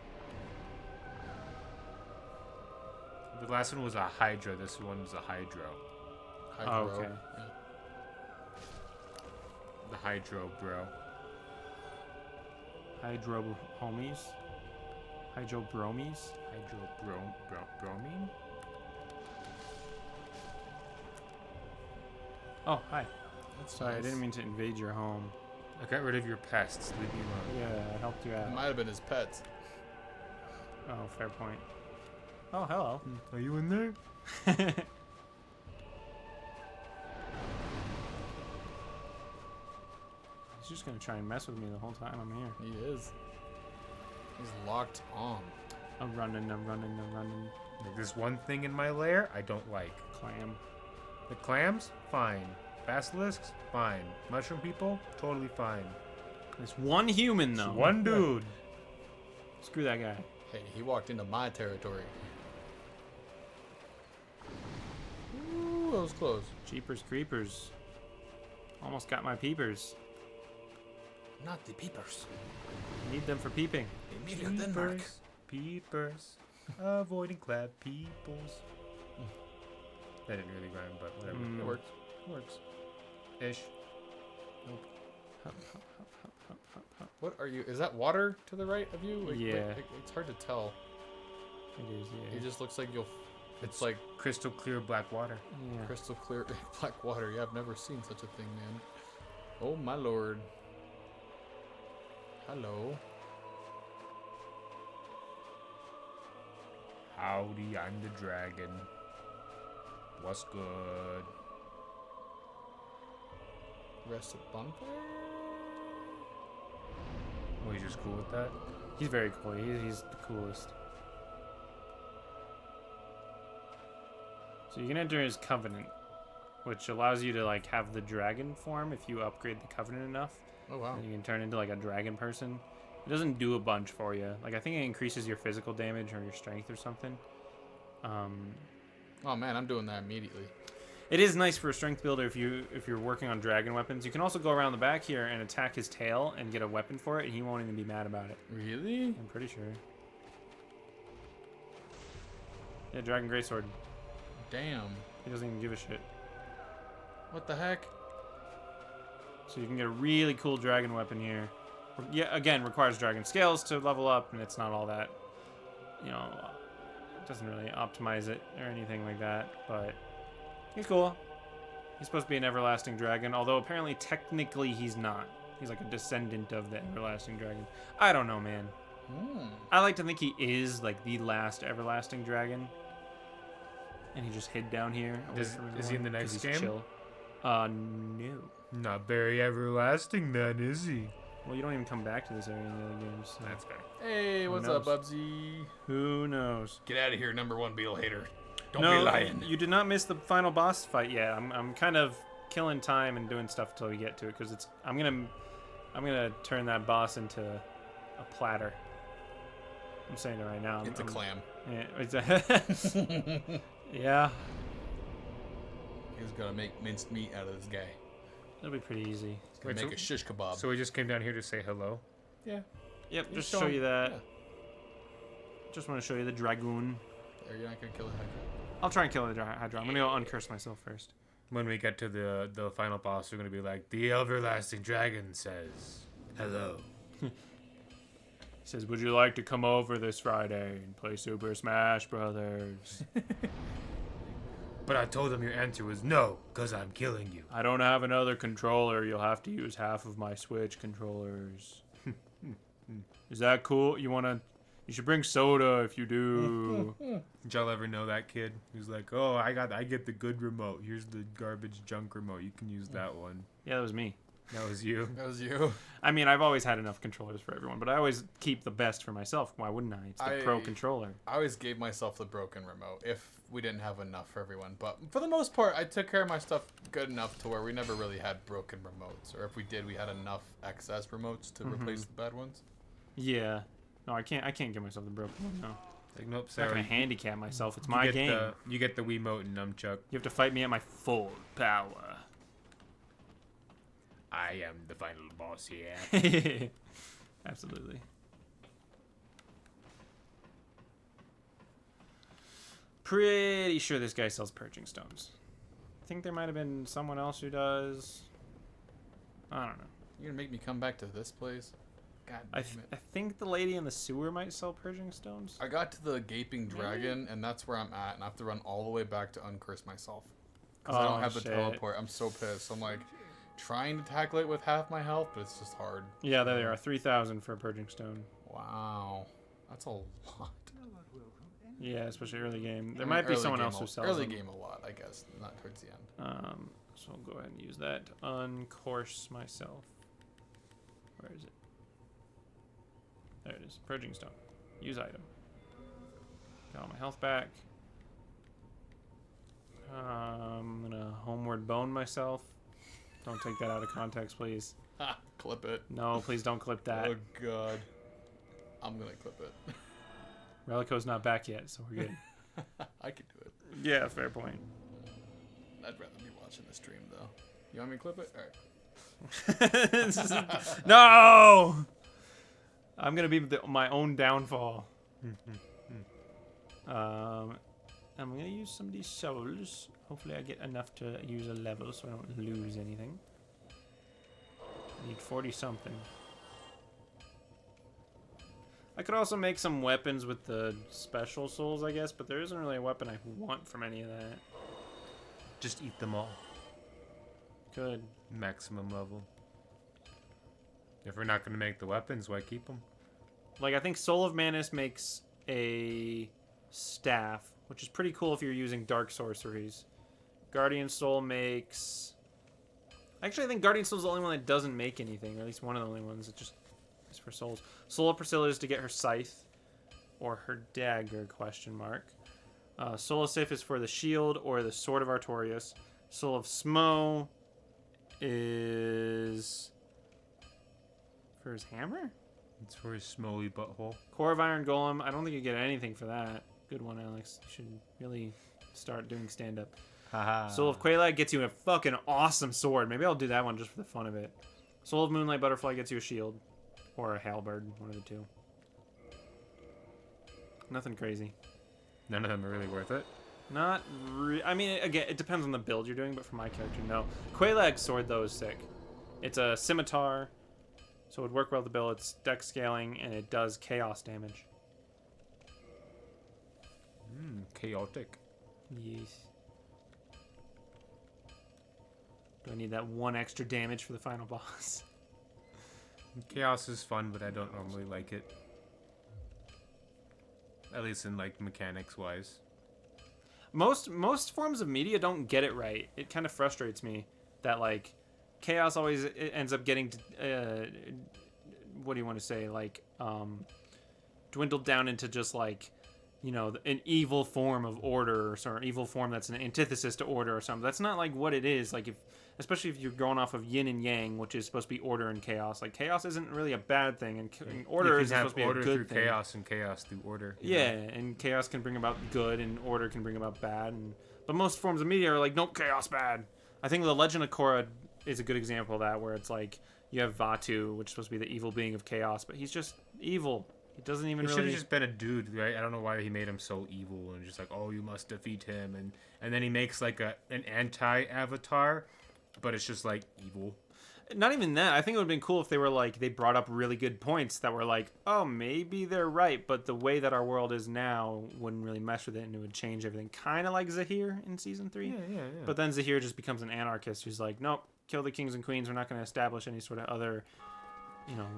The last one was a Hydra. This one is a Hydro. Hydro. Oh, okay. Yeah. The Hydro, bro. Hydro homies. Hydro bromies. Hydro bromine? Oh, hi. That's Sorry, nice. I didn't mean to invade your home. I got rid of your pests. Leave me alone. Yeah, I helped you It out. might have been his pets. Oh, fair point. Oh, hello. Are you in there? He's just gonna try and mess with me the whole time I'm here. He is. He's locked on. I'm running. Like, there's one thing in my lair I don't like. Clam. The clams? Fine. Basilisks? Fine. Mushroom people? Totally fine. There's one human Just though. one dude. Screw that guy. Hey, he walked into my territory. Ooh, that was close. Jeepers creepers. Almost got my peepers. Not the peepers. Need them for peeping. Emilia Denmark. Peepers. Avoiding clap peoples. That didn't really rhyme, but whatever. It works. Works. Ish. Hup, hup, hup, hup, hup, hup, hup. What are you? Is that water to the right of you? Yeah. It's hard to tell. It is, yeah. It just looks like you'll. It's like Crystal clear black water. Yeah. crystal clear black water. Yeah, I've never seen such a thing, man. Oh my lord. Hello. Howdy, I'm the dragon. What's good? Rest of bonfire. Oh, you just cool with that? He's very cool. He's the coolest. So you can enter his covenant, which allows you to like have the dragon form if you upgrade the covenant enough. Oh wow. And you can turn into like a dragon person. It doesn't do a bunch for you. Like I think it increases your physical damage or your strength or something. Oh man, I'm doing that immediately. It is nice for a strength builder if you're working on dragon weapons. You can also go around the back here and attack his tail and get a weapon for it, and he won't even be mad about it. Really? I'm pretty sure. Yeah, dragon greatsword. Damn. He doesn't even give a shit. What the heck? So you can get a really cool dragon weapon here. Yeah, again, requires dragon scales to level up, and it's not all that, you know, it doesn't really optimize it or anything like that, but he's cool. He's supposed to be an everlasting dragon, although apparently technically he's not. He's like a descendant of the everlasting dragon. I don't know, man. I like to think he is like the last everlasting dragon. And he just hid down here. away Is from he in the everyone, 'cause next he's game? chill. No. Not very everlasting then, is he? Well, you don't even come back to this area in the other games. So. That's fair. Hey, what's up, knows? Bubsy? Who knows? Get out of here, number one Beetle hater. Don't no, be lying. You did not miss the final boss fight yet. I'm kind of killing time and doing stuff until we get to it, because I'm gonna turn that boss into a platter. I'm saying it right now. It's a clam. Yeah. Yeah. He's gonna make minced meat out of this guy. It'll be pretty easy. He's gonna make a shish kebab. So we just came down here to say hello. Yeah. Yep. You Just show show him- you that. yeah. Just want to show you the dragoon. Are you not gonna kill the Hydra? I'll try and kill the Hydra. I'm gonna go uncurse myself first. When we get to the final boss, we're gonna be like, the everlasting dragon says hello. He says, "Would you like to come over this Friday and play Super Smash Brothers?" But I told him your answer was no, cause I'm killing you. I don't have another controller. You'll have to use half of my Switch controllers. Is that cool? You should bring soda if you do. Did y'all ever know that kid who's like, oh, I get the good remote. Here's the garbage junk remote. You can use that one. Yeah, that was me. That was you. That was you. I mean, I've always had enough controllers for everyone, but I always keep the best for myself. Why wouldn't I? It's the pro controller. I always gave myself the broken remote if we didn't have enough for everyone. But for the most part, I took care of my stuff good enough to where we never really had broken remotes. Or if we did, we had enough excess remotes to replace the bad ones. Yeah. No, I can't give myself the broken one, no. Like, nope, I'm not sorry. gonna handicap myself. It's my game. You get the Wiimote and nunchuck. You have to fight me at my full power. I am the final boss here. Absolutely. Pretty sure this guy sells purging stones. I think there might have been someone else who does. I don't know. You're gonna make me come back to this place? God I damn it. think the lady in the sewer might sell purging stones. I got to the gaping dragon, and that's where I'm at, and I have to run all the way back to uncurse myself. Because I don't have the shit. teleport. I'm so pissed. I'm like trying to tackle it with half my health, but it's just hard. Yeah, there they are. 3,000 for a purging stone. Wow. That's a lot. Yeah, especially early game. There I mean, might be early someone game else who sells Early them. game a lot, I guess. Not towards the end. So I'll go ahead and use that to uncourse myself. Where is it? There it is. Purging stone. Use item. Got all my health back. I'm gonna homeward bone myself. Don't take that out of context, please. Ha! Clip it. No, please don't clip that. Oh, God. I'm gonna clip it. Relico's not back yet, so we're good. I could do it. Yeah, fair point. I'd rather be watching the stream, though. You want me to clip it? Alright. No! I'm gonna be my own downfall. I'm gonna use some of these souls. Hopefully I get enough to use a level so I don't lose anything. I need 40 something. I could also make some weapons with the special souls, I guess, but there isn't really a weapon I want from any of that. Just eat them all. Good. Maximum level. If we're not going to make the weapons, why keep them? Like, I think Soul of Manus makes a staff, which is pretty cool if you're using dark sorceries. Guardian Soul makes... Actually, I think Guardian Soul is the only one that doesn't make anything, or at least one of the only ones that just is for souls. Soul of Priscilla is to get her scythe, or her dagger, question mark. Soul of Sif is for the shield, or the sword of Artorias. Soul of Smo is... for his hammer? It's for his smelly butthole. Core of Iron Golem. I don't think you get anything for that. Good one, Alex. You should really start doing stand-up. Haha. Soul of Quelaag gets you a fucking awesome sword. Maybe I'll do that one just for the fun of it. Soul of Moonlight Butterfly gets you a shield. Or a halberd. One of the two. Nothing crazy. None of them are really worth it. Not I mean, again, it depends on the build you're doing, but for my character, no. Quelaag's sword, though, is sick. It's a scimitar, so it would work well with the build. It's dex scaling, and it does chaos damage. Chaotic. Yes. Do I need that one extra damage for the final boss? Chaos is fun, but I don't normally like it. At least in, like, mechanics-wise. Most forms of media don't get it right. It kind of frustrates me that, like, chaos always ends up getting what do you want to say, like dwindled down into just like an evil form of order or some evil form that's an antithesis to order or something. That's not like what it is. Like especially if you're going off of yin and yang, which is supposed to be order and chaos. Like chaos isn't really a bad thing, and order is supposed to be a good through thing. chaos and chaos through order. Yeah, and chaos can bring about good, and order can bring about bad. But most forms of media are like, nope, chaos bad. I think the Legend of Korra is a good example of that, where it's like you have Vatu, which is supposed to be the evil being of chaos, but he's just evil. He doesn't even He really. should have just been a dude, right? I don't know why he made him so evil and just like, oh, you must defeat him, and then he makes like an anti-avatar, but it's just like evil. Not even that. I think it would have been cool if they were like, they brought up really good points that were like, oh, maybe they're right, but the way that our world is now wouldn't really mess with it, and it would change everything. Kind of like Zahir in season 3. Yeah. But then Zahir just becomes an anarchist who's like, nope, kill the kings and queens. We're not going to establish any sort of other,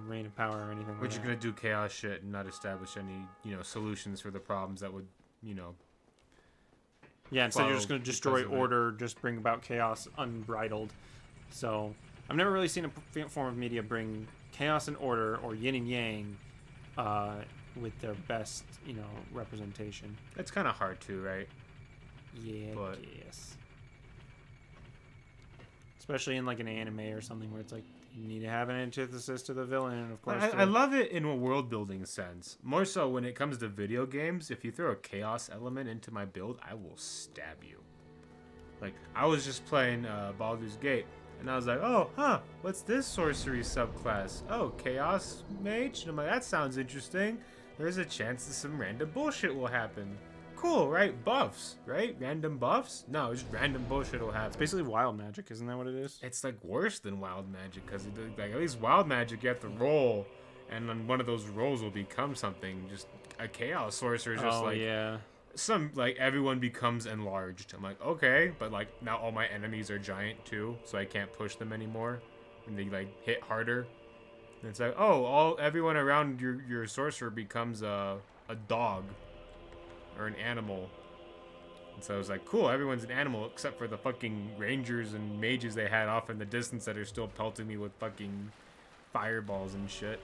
reign of power or anything. We're just gonna do chaos shit and not establish any, solutions for the problems that would, Yeah, instead you're just follow going to destroy because of it. order, just bring about chaos unbridled. So I've never really seen a form of media bring chaos and order, or yin and yang, with their best, representation. It's kind of hard to, right? Yeah, But- yes. Especially in like an anime or something where it's like you need to have an antithesis to the villain, and of course. I love it in a world building sense. More so when it comes to video games. If you throw a chaos element into my build, I will stab you. Like, I was just playing Baldur's Gate, and I was like, oh, what's this sorcery subclass? Oh, Chaos Mage? And I'm like, that sounds interesting. There's a chance that some random bullshit will happen. Cool, right? Buffs, right? Random buffs? No, just random bullshit will happen. It's basically wild magic, isn't that what it is? It's like worse than wild magic, because like at least wild magic you have to roll, and then one of those rolls will become something. Just a chaos sorcerer is just yeah. some like everyone becomes enlarged. I'm like, okay, but like now all my enemies are giant too, so I can't push them anymore, and they like hit harder. And it's like, oh, everyone around your sorcerer becomes a dog or an animal. And so I was like, cool, everyone's an animal except for the fucking rangers and mages they had off in the distance that are still pelting me with fucking fireballs and shit.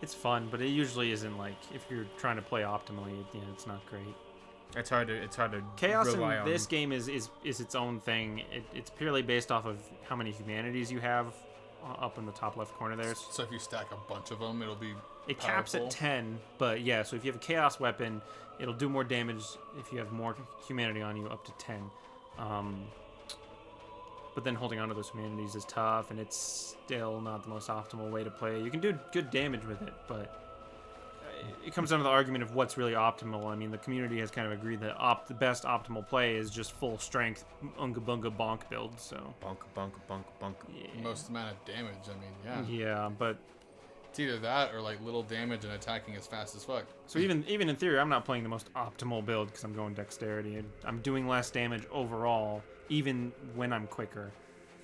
It's fun, but it usually isn't like, if you're trying to play optimally, it's not great. It's hard to Chaos in rely on. this game is its own thing. It's purely based off of how many humanities you have up in the top left corner there. So if you stack a bunch of them, it'll be It caps at powerful. 10, but yeah, so if you have a chaos weapon, it'll do more damage if you have more humanity on you, up to 10. But then holding on to those humanities is tough, and it's still not the most optimal way to play. You can do good damage with it, but it comes down to the argument of what's really optimal. I mean, the community has kind of agreed that the best optimal play is just full strength unga bunga bonk build. So Bonk. yeah, Most amount of damage. I mean, yeah. yeah, but It's either that or like little damage and attacking as fast as fuck. so even in theory, I'm not playing the most optimal build because I'm going dexterity. I'm doing less damage overall, even when I'm quicker.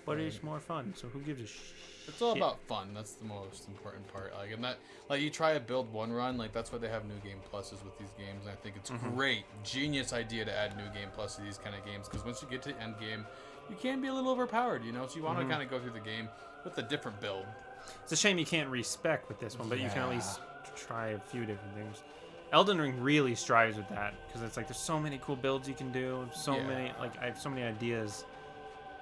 But it's more fun. So who gives a shit? It's all about fun. That's the most important part. Like, and that, like, you try to build one run. Like, that's why they have new game pluses with these games. And I think it's great, genius idea to add new game plus to these kind of games. Because once you get to end game, you can be a little overpowered. So you want to kind of go through the game with a different build. It's a shame you can't respec with this one, but you can at Yeah. least try a few different things. Elden Ring really strives with that because it's like there's so many cool builds you can do. So Yeah. many, like I have so many ideas.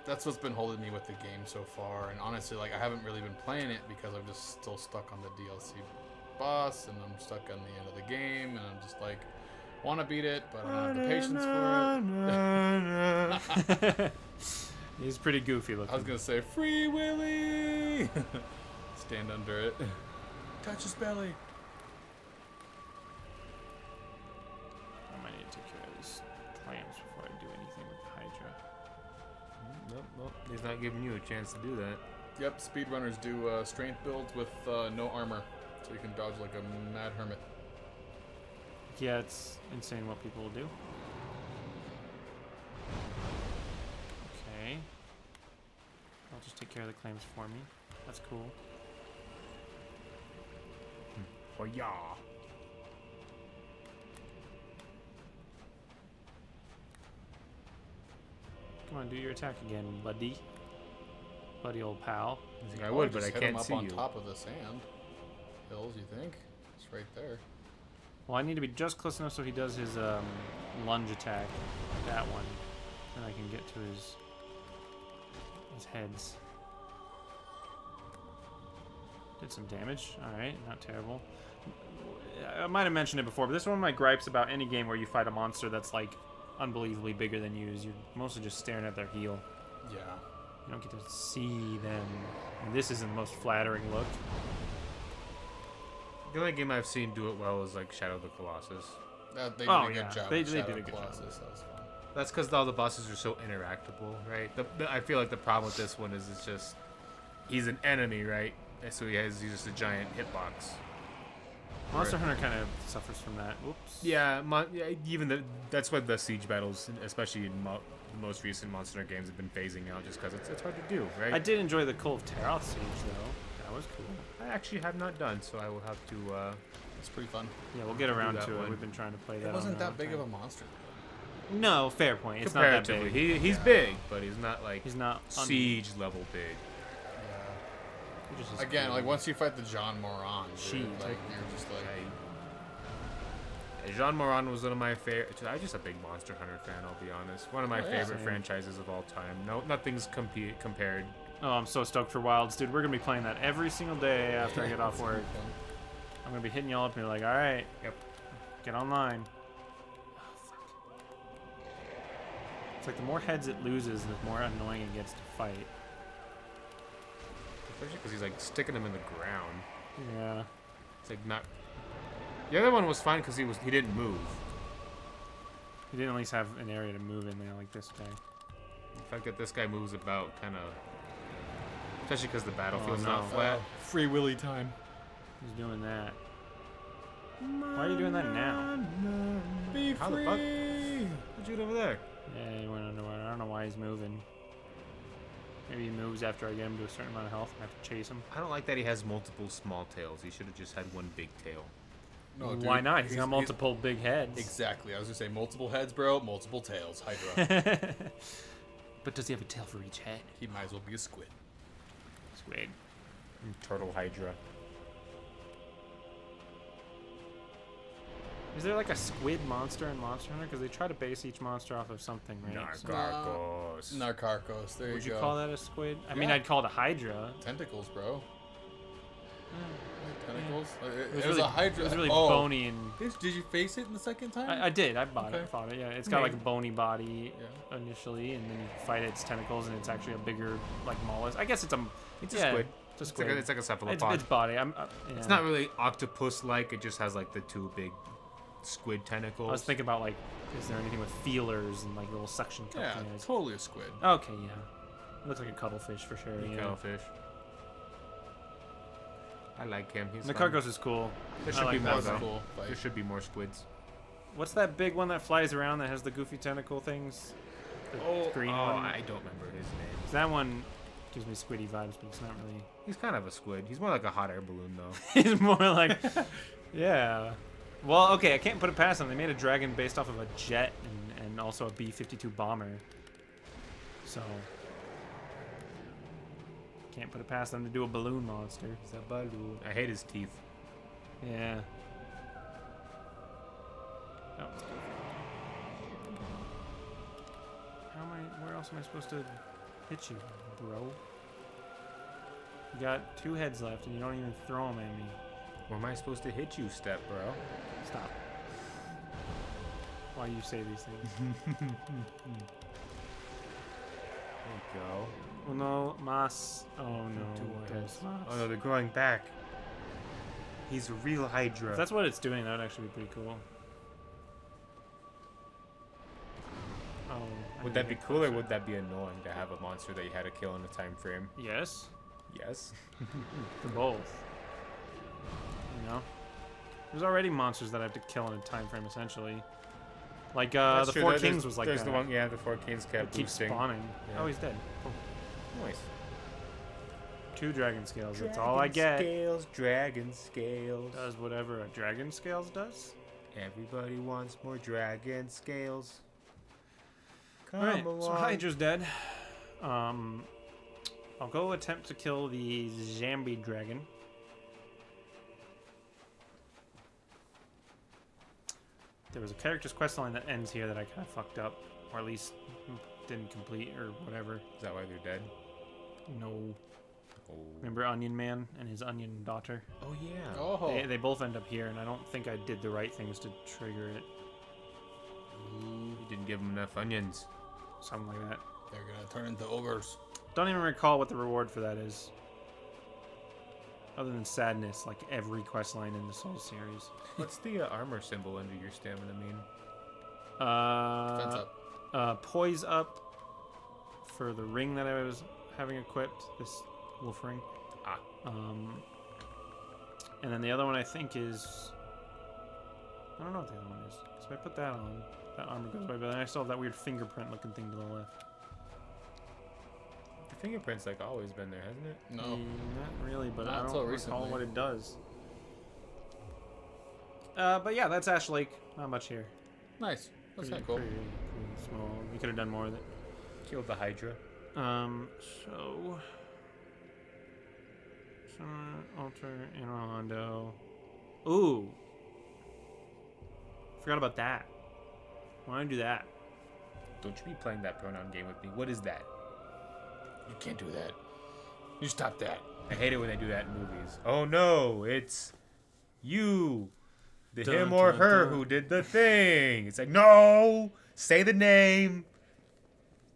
That's what's been holding me with the game so far. And honestly, like, I haven't really been playing it because I'm just still stuck on the DLC boss, and I'm stuck on the end of the game, and I'm just like, want to beat it, but I don't have the patience for it. He's pretty goofy looking. I was gonna say, Free Willy! Stand under it. Touch his belly. I might need to take care of these clams before I do anything with Hydra. Nope. He's not giving you a chance to do that. Yep, speedrunners do strength builds with no armor, so you can dodge like a mad hermit. Yeah, it's insane what people will do. Okay. I'll just take care of the clams for me. That's cool. Oh yeah. Come on, do your attack again, buddy. Buddy old pal. He's like, I Oh, would, but just I hit him can't up see on you. top of the sand hills. You think? It's right there. Well, I need to be just close enough so he does his lunge attack. That one. And I can get to his heads. Did some damage. Alright, not terrible. I might have mentioned it before, but this is one of my gripes about any game where you fight a monster that's like unbelievably bigger than you is you're mostly just staring at their heel. Yeah. You don't get to see them. And this isn't the most flattering look. The only game I've seen do it well is like Shadow of the Colossus. They did Oh, a good yeah. job. They with did a Shadow good job. Colossus. That was fun. That's because all the bosses are so interactable, right? I feel like the problem with this one is it's just he's an enemy, right? And so he's just a giant hitbox. Monster Hunter kind of suffers from that. Whoops. Yeah, that's what the siege battles, especially in the most recent Monster Hunter games, have been phasing out just because it's hard to do, right? I did enjoy the Call of Terroth siege though. That was cool. I actually have not done, so I will have to. It's pretty fun. Yeah, we'll get around that to it. one. We've been trying to play that. It wasn't on that big time. of a monster. No, fair point. It's not that Comparatively, big. he's big, but he's not like He's not siege level big. Which is just Again, cool. like once you fight the John Moran, She, dude, like you're just like, Jean Moran was one of my favorite. I'm just a big Monster Hunter fan. I'll be honest. One of my Oh, yeah. favorite Same. franchises of all time. No, nothing's compared. Oh, I'm so stoked for Wilds, dude. We're gonna be playing that every single day after I get off work. I'm gonna be hitting y'all up and be like, all right, Yep. get online. Oh, fuck. It's like the more heads it loses, the more annoying it gets to fight. Especially because he's like sticking them in the ground. Yeah. It's like not. The other one was fine because he didn't move. You didn't at least have an area to move in there like this guy. The fact that this guy moves about kind of, especially because the battlefield's no. not flat. Free Willy time. He's doing that. Why are you doing that now? Be How the free. fuck? What'd you do over there? Yeah, he went underwater. I don't know why he's moving. Maybe he moves after I get him to a certain amount of health and I have to chase him. I don't like that he has multiple small tails. He should have just had one big tail. No, dude, Why not? He's got multiple big heads. Exactly. I was gonna say multiple heads, bro. Multiple tails. Hydra. But does he have a tail for each head? He might as well be a squid. Squid. Turtle Hydra. Is there like a squid monster in Monster Hunter? Because they try to base each monster off of something, right? So- Narcos. Narcarcos. There Would you you go. call that a squid? I mean, Yeah. I'd call it a hydra. Tentacles, bro. Tentacles. It was It really, a hydra. It was really oh. bony and Did you face it in the second time? I did. I bought it. Okay. I fought it. Yeah, it's got like a bony body Yeah. initially, and then you fight its tentacles, and it's actually a bigger like mollusk. I guess it's a. It's yeah, a squid. It's a squid. It's like a cephalopod. Its body. Yeah. It's not really octopus-like. It just has like the two big squid tentacles. I was thinking about like, is there anything with feelers and like little suction cup Yeah, things? totally a squid. Okay, yeah. It looks like a cuttlefish for sure. Yeah. Cuttlefish. I like him. He's The fun. Cargos is cool. There I should like be that more though. though. Cool fight. There should be more squids. What's that big one that flies around that has the goofy tentacle things? The green one. I don't remember his name. That one gives me squiddy vibes, but it's not really. He's kind of a squid. He's more like a hot air balloon though. It's more like, yeah. Well, okay, I can't put it past them. They made a dragon based off of a jet and also a B-52 bomber. So can't put it past them to do a balloon monster. He's a balloon. I hate his teeth. Yeah. Oh, it's goofy. How am I? Where else am I supposed to hit you, bro? You got 2 heads left, and you don't even throw them at me. Where am I supposed to hit you, step bro? Stop. Why you say these things? There you go. Oh no, mas. Oh no. Two more dos heads. mas. Oh no, they're growing back. He's a real Hydra. If that's what it's doing, that would actually be pretty cool. Oh. I Would need that to be get cool or closer. would that be annoying to have a monster that you had to kill in a time frame? Yes. Yes. For both. You know? There's already monsters that I have to kill in a time frame, essentially. Like, That's the true. Four There's- Kings was like there's that. the one, yeah, the Four Kings It kept keeps boosting. spawning. Yeah. Oh, he's dead. Cool. Nice. 2 dragon scales. That's all I get. Dragon scales. Does whatever a dragon scales does. Everybody wants more dragon scales. Come Alright, along. so Hydra's dead. I'll go attempt to kill the zombie dragon. there was a character's quest line that ends here that I kind of fucked up, or at least didn't complete or whatever. Is that why they're dead? No. Oh. Remember Onion Man and his onion daughter? Oh yeah. Oh. They both end up here, and I don't think I did the right things to trigger it. You didn't give them enough onions. Something like that. They're gonna turn into ogres. Don't even recall what the reward for that is. Other than sadness, like every quest line in the Souls series. What's the armor symbol under your stamina mean? Defense up. Poise up for the ring that I was having equipped, this wolf ring. Ah. And then the other one I think is, I don't know what the other one is. So if I put that on, that armor goes away, but then I still have that weird fingerprint looking thing to the left. The fingerprint's like always been there, hasn't it? No. Not really, but Not I don't until recall recently. what it does. But yeah, that's Ash Lake. Not much here. Nice. That's Pretty, kind of cool. pretty small. You could have done more with it. Killed the Hydra. So altar in Orlando. Ooh. Forgot about that. Why don't I do that? Don't you be playing that pronoun game with me. What is that? You can't do that. You stop that. I hate it when they do that in movies. Oh no, it's you, the Dun, him or dun, her dun. who did the thing. It's like, no, say the name.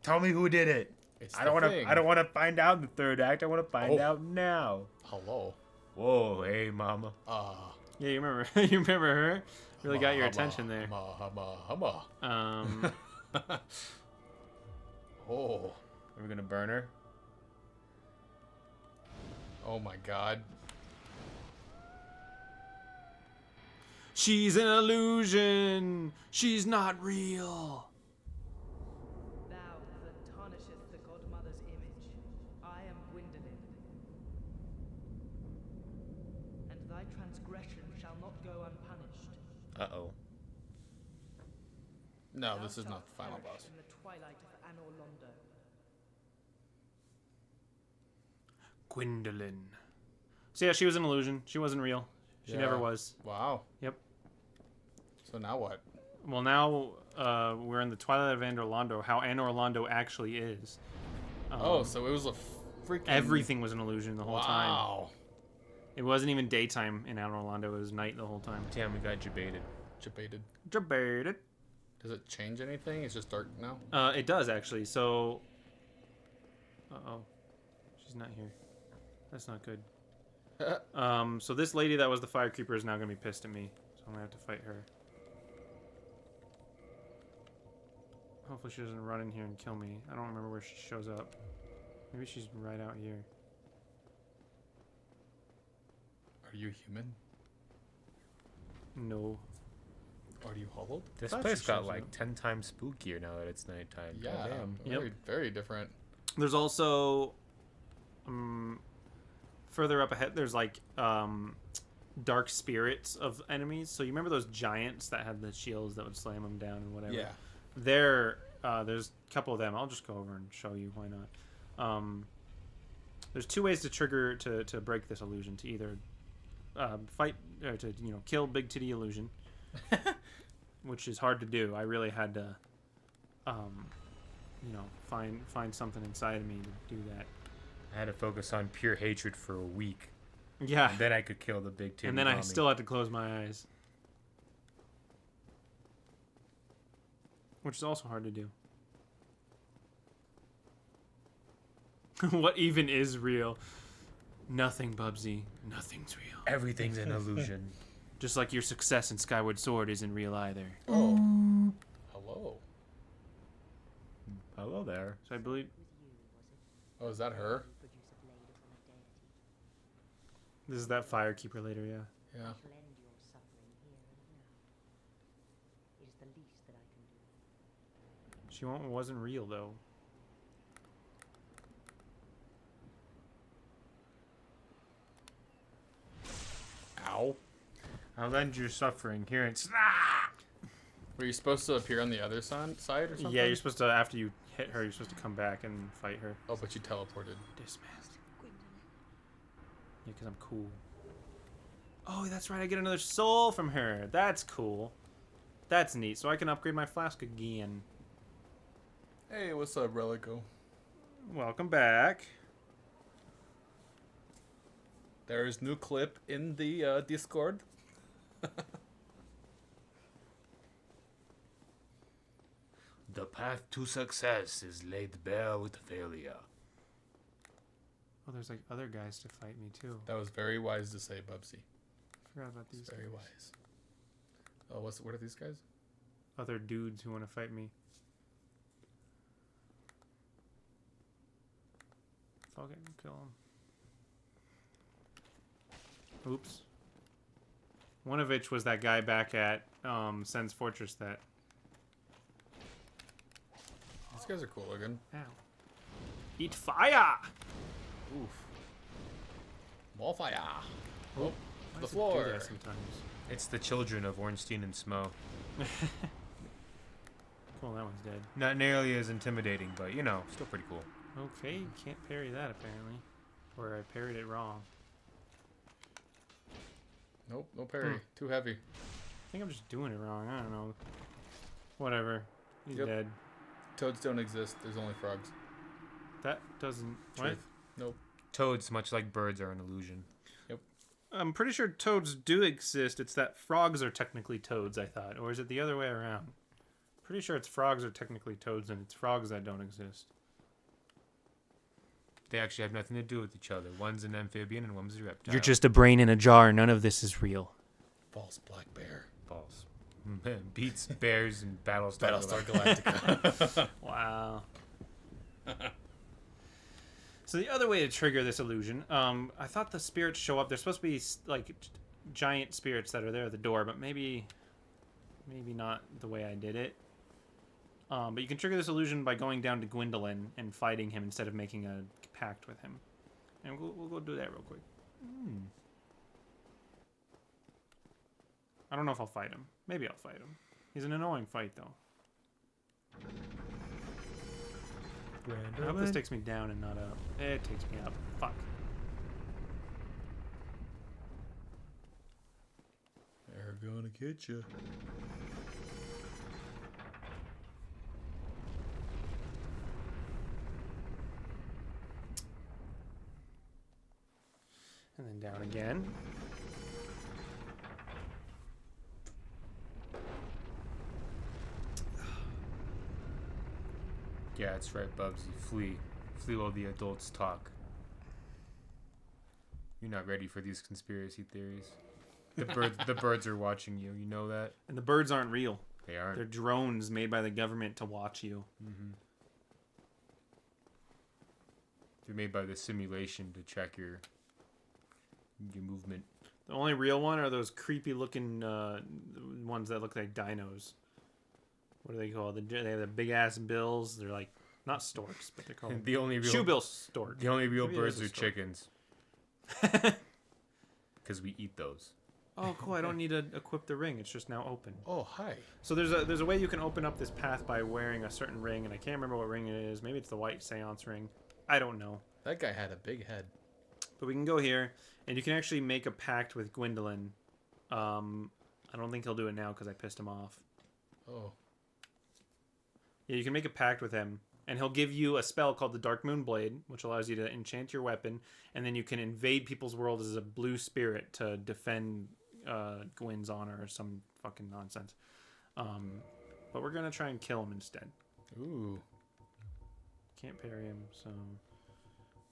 Tell me who did it. It's I don't the want to. thing. I don't want to find out in the third act. I want to find Oh. out now. Hello. Whoa, hey mama. Yeah, you remember you remember her? Really got your attention there. Hama. Oh. Are we gonna burn her? Oh my god. She's an illusion. She's not real. Thou that tarnishest the godmother's image, I am Gwendolyn. And thy transgression shall not go unpunished. Uh-oh. No, Thou this is shalt not the final perish boss. in the twilight of Anor Londo. Gwendolyn. So yeah, she was an illusion. She wasn't real. She never Yeah. was. Wow. Yep. So now what? Well, now we're in the Twilight of Anor Londo, how Anor Londo actually is. Oh, so it was a freaking... Everything was an illusion the whole time. Wow. It wasn't even daytime in Anor Londo. It was night the whole time. Damn, we got debated. Debated. Debated. Does it change anything? It's just dark now? It does actually. So. Uh-oh. She's not here. That's not good. So this lady that was the fire creeper is now gonna be pissed at me. So I'm gonna have to fight her. Hopefully she doesn't run in here and kill me. I don't remember where she shows up. Maybe she's right out here. Are you human? No. Are you hollowed? This Thought place she got shows like up. 10 times spookier now that it's nighttime. Yeah. Goddamn. Yep. Very, very different. There's also further up ahead there's like dark spirits of enemies. So you remember those giants that had the shields that would slam them down and whatever? Yeah. There's a couple of them. I'll just go over and show you why not. There's two ways to trigger to break this illusion. To either fight or to kill Big Titty Illusion, which is hard to do. I really had to find something inside of me to do that. I had to focus on pure hatred for a week. Yeah. And then I could kill the big titty And then I mommy. still had to close my eyes. Which is also hard to do. What even is real? Nothing, Bubsy. Nothing's real. Everything's an illusion. Just like your success in Skyward Sword isn't real either. Oh. Hello. Hello there. So I believe Oh, is that her? this is that Firekeeper later, yeah. Yeah. She wasn't real though. Ow. I'll end your suffering here and Were you supposed to appear on the other side or something? Yeah, you're supposed to, after you hit her, you're supposed to come back and fight her. Oh, but you teleported. Dismissed. Yeah, because I'm cool. Oh, that's right. I get another soul from her. That's cool. That's neat. So I can upgrade my flask again. Hey, what's up, Relico? Welcome back. There's new clip in the Discord. The path to success is laid bare with failure. Oh, there's like other guys to fight me too. That was very wise to say, Bubsy. Forgot about these Very guys. wise. Oh, what are these guys? Other dudes who want to fight me. Fuck it, kill him. Oops. One of which was that guy back at Sen's Fortress that... These guys are cool looking. Ow. Eat fire! Oof. Wall fire. Oh, Why the does it do floor. that sometimes? It's the children of Ornstein and Smo. Cool, that one's dead. Not nearly as intimidating, but you know, still pretty cool. Okay, you can't parry that apparently. Or I parried it wrong. Nope, no parry. Too heavy. I think I'm just doing it wrong. I don't know. Whatever. He's Yep. dead. Toads don't exist. There's only frogs. That doesn't... What? Truth. Nope. Toads, much like birds, are an illusion. I'm pretty sure toads do exist. It's that frogs are technically toads, I thought. Or is it the other way around? Pretty sure it's frogs are technically toads and it's frogs that don't exist. They actually have nothing to do with each other. One's an amphibian and one's a reptile. You're just a brain in a jar. None of this is real. False black bear. false. Beats bears and Battlestar Galactica. Wow. So the other way to trigger this illusion, I thought the spirits show up. There's supposed to be like giant spirits that are there at the door, but maybe not the way I did it. But you can trigger this illusion by going down to Gwendolyn and fighting him instead of making a pact with him. And we'll go do that real quick. I don't know if I'll fight him. Maybe I'll fight him. He's an annoying fight, though. I hope this takes me down and not up. It takes me up. Fuck. They're gonna get you. And then down again. Yeah, that's right, Bubsy. Flee. Flee while the adults talk. You're not ready for these conspiracy theories. The birds are watching you. You know that? And the birds aren't real. They aren't. They're drones made by the government to watch you. They're made by the simulation to track your movement. The only real one are those creepy looking ones that look like dinos. What are they called? They have the big ass bills. They're like not storks, but they're called The only real shoebill stork. The only real Maybe it birds is a are stork. chickens. Because we eat those. Oh, cool! I don't need to equip the ring. It's just now open. Oh, hi. So there's a way you can open up this path by wearing a certain ring, and I can't remember what ring it is. Maybe it's the white seance ring. I don't know. That guy had a big head. But we can go here, and you can actually make a pact with Gwendolyn. I don't think he'll do it now because I pissed him off. Oh. Yeah, you can make a pact with him, and he'll give you a spell called the Dark Moon Blade, which allows you to enchant your weapon, and then you can invade people's world as a blue spirit to defend Gwyn's honor or some fucking nonsense. But we're gonna try and kill him instead. Ooh. Can't parry him, so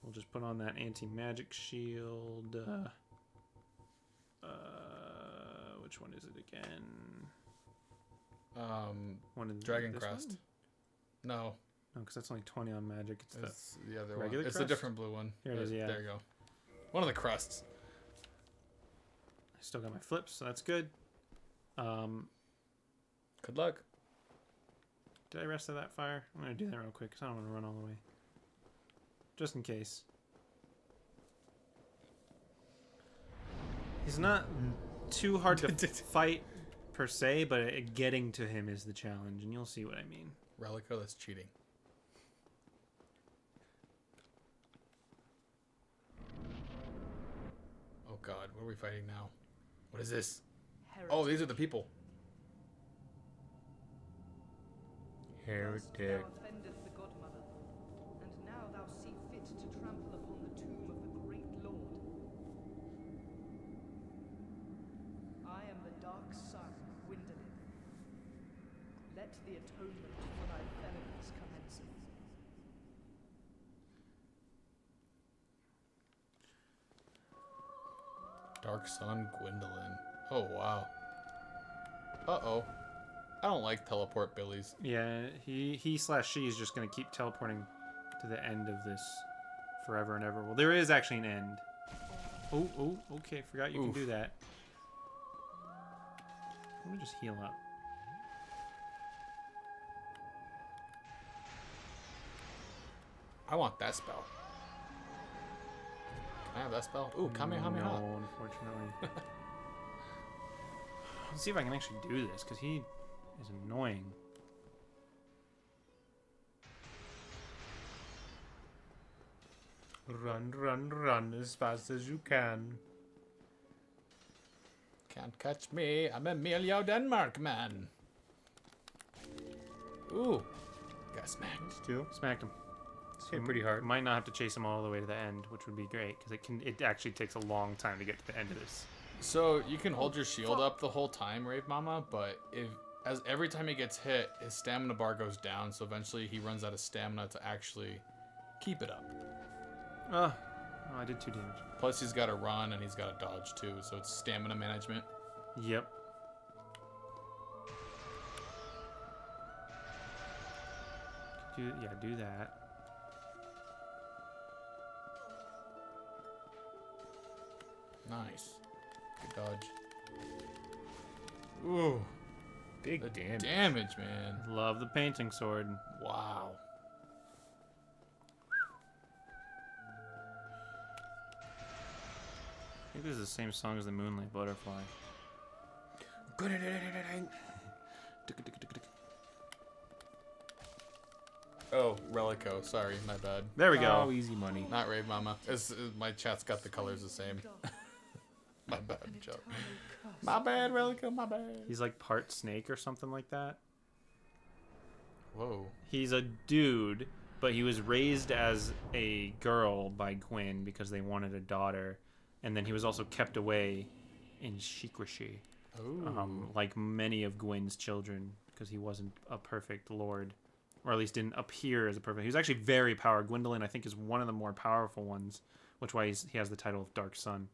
we'll just put on that anti-magic shield. Which one is it again? One of Dragon this Crest. one? No. No, because that's only 20 on magic. It's the It's the other one. regular It's crest? a different blue one. Here it is, yeah. There you go. One of the crests. I still got my flips, so that's good. Good luck. Did I rest of that fire? I'm gonna do that real quick because I don't want to run all the way. Just in case. He's not too hard to fight per se, but getting to him is the challenge, and you'll see what I mean. Relico, that's cheating. Oh god, what are we fighting now? What is this? Oh, these are the people. Heretic. Thou offended the godmother, and now thou see fit to trample upon the tomb of the great lord. I am the dark sun, Gwendolyn. Let the atonement for thy felonies commence. Dark Sun Gwendolyn. Oh, wow. Uh-oh. I don't like teleport billies. Yeah, he/she is just going to keep teleporting to the end of this forever and ever. Well, there is actually an end. Oh, okay. Forgot you can Oof. do that. Let me just heal up. I want that spell. Can I have that spell? Ooh, Kamehameha. No, unfortunately. Let's see if I can actually do this, because he is annoying. Run, run, run as fast as you can. Can't catch me. I'm Emilio Denmark, man. Ooh. Got smacked. Still, Smacked him. it's hit pretty hard. Might not have to chase him all the way to the end, which would be great, because it actually takes a long time to get to the end of this. So you can hold your shield up the whole time, Rave Mama, but every time he gets hit, his stamina bar goes down, so eventually he runs out of stamina to actually keep it up. Oh, I did 2 damage. Plus he's got to run and he's got to dodge too, so it's stamina management. Yep. Do that. Nice. Good dodge. Ooh, big The damage. damage, man. Love the painting sword. Wow. I think this is the same song as the Moonlight Butterfly. Oh, Relico. Sorry, my bad. There we go. Oh, easy money. Not Rave Mama. My chat's got the colors the same. My bad, Joe. My bad, Relico. My bad. He's like part snake or something like that. Whoa. He's a dude, but he was raised as a girl by Gwyn because they wanted a daughter, and then he was also kept away in secrecy, Ooh. like many of Gwyn's children, because he wasn't a perfect lord, or at least didn't appear as a perfect. He was actually very powerful. Gwendolyn, I think, is one of the more powerful ones, which why he has the title of Dark Sun.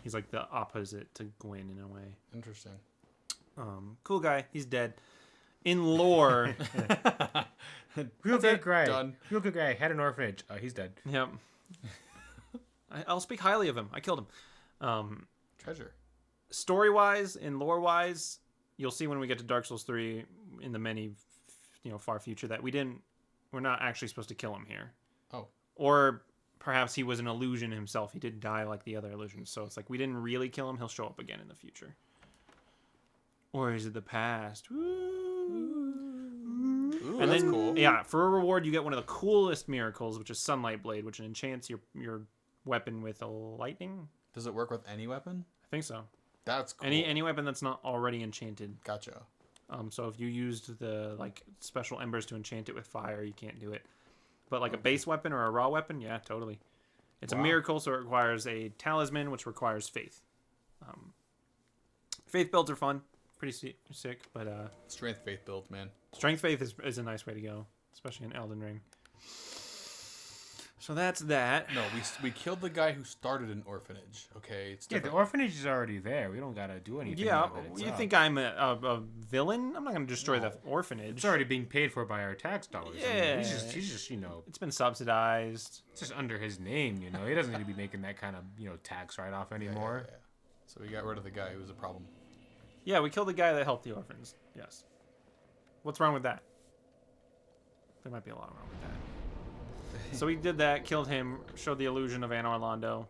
He's like the opposite to Gwyn in a way. Interesting. Cool guy. He's dead. In lore, Real good guy. Done. Real good guy. Had an orphanage. He's dead. yep. I'll speak highly of him. I killed him. Treasure. Story-wise and lore-wise, you'll see when we get to Dark Souls 3 in the many, far future that we're not actually supposed to kill him here. Oh. Or perhaps he was an illusion himself. He didn't die like the other illusions. So it's like we didn't really kill him. He'll show up again in the future. Or is it the past? Ooh, And that's then, cool. yeah, for a reward, you get one of the coolest miracles, which is Sunlight Blade, which enchants your weapon with a lightning. Does it work with any weapon? I think so. That's cool. Any weapon that's not already enchanted. Gotcha. So if you used the special embers to enchant it with fire, you can't do it. But like a base weapon or a raw weapon, yeah, totally. It's a Wow. miracle, so it requires a talisman, which requires faith. Faith builds are fun, pretty sick, but Strength faith build, man. strength faith is a nice way to go, especially in Elden Ring. So that's that. No, we killed the guy who started an orphanage. Okay, it's Yeah, the different. orphanage is already there. We don't gotta do anything. Yeah, with it. It's you up. think I'm a villain? I'm not going to destroy No. the orphanage. It's already being paid for by our tax dollars. Yeah. He's just It's been subsidized. it's just under his name. He doesn't need to be making that kind of tax write off Yeah, anymore. yeah. So we got rid of the guy who was a problem. Yeah, we killed the guy that helped the orphans. Yes. What's wrong with that? There might be a lot wrong with that. So we did that, killed him, showed the illusion of Anor Londo.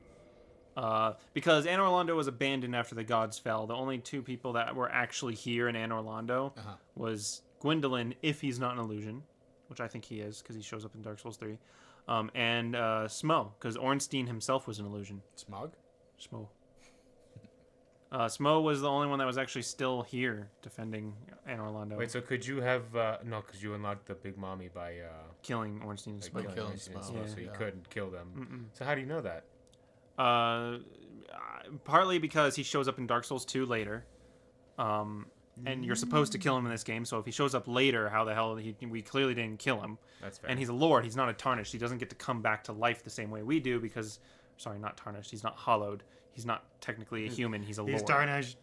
Because Anor Londo was abandoned after the gods fell. The only 2 people that were actually here in Anor Londo was Gwendolyn, if he's not an illusion, which I think he is, because he shows up in Dark Souls 3, and Smo, because Ornstein himself was an illusion. Smog? Smo. Smo was the only one that was actually still here defending Anne Orlando. Wait, so could you have no? Because you unlocked the Big Mommy by killing Ornstein and Smo. killing Ornstein and Smo, Smo, so you yeah. couldn't kill them. So how do you know that? Partly because he shows up in Dark Souls 2 later. And you're supposed to kill him in this game, so if he shows up later, how the hell we clearly didn't kill him. That's fair. And he's a lord, he's not a tarnished. He doesn't get to come back to life the same way we do because sorry, not tarnished. He's not hollowed. He's not technically a human, he's a lord. He's tarnished.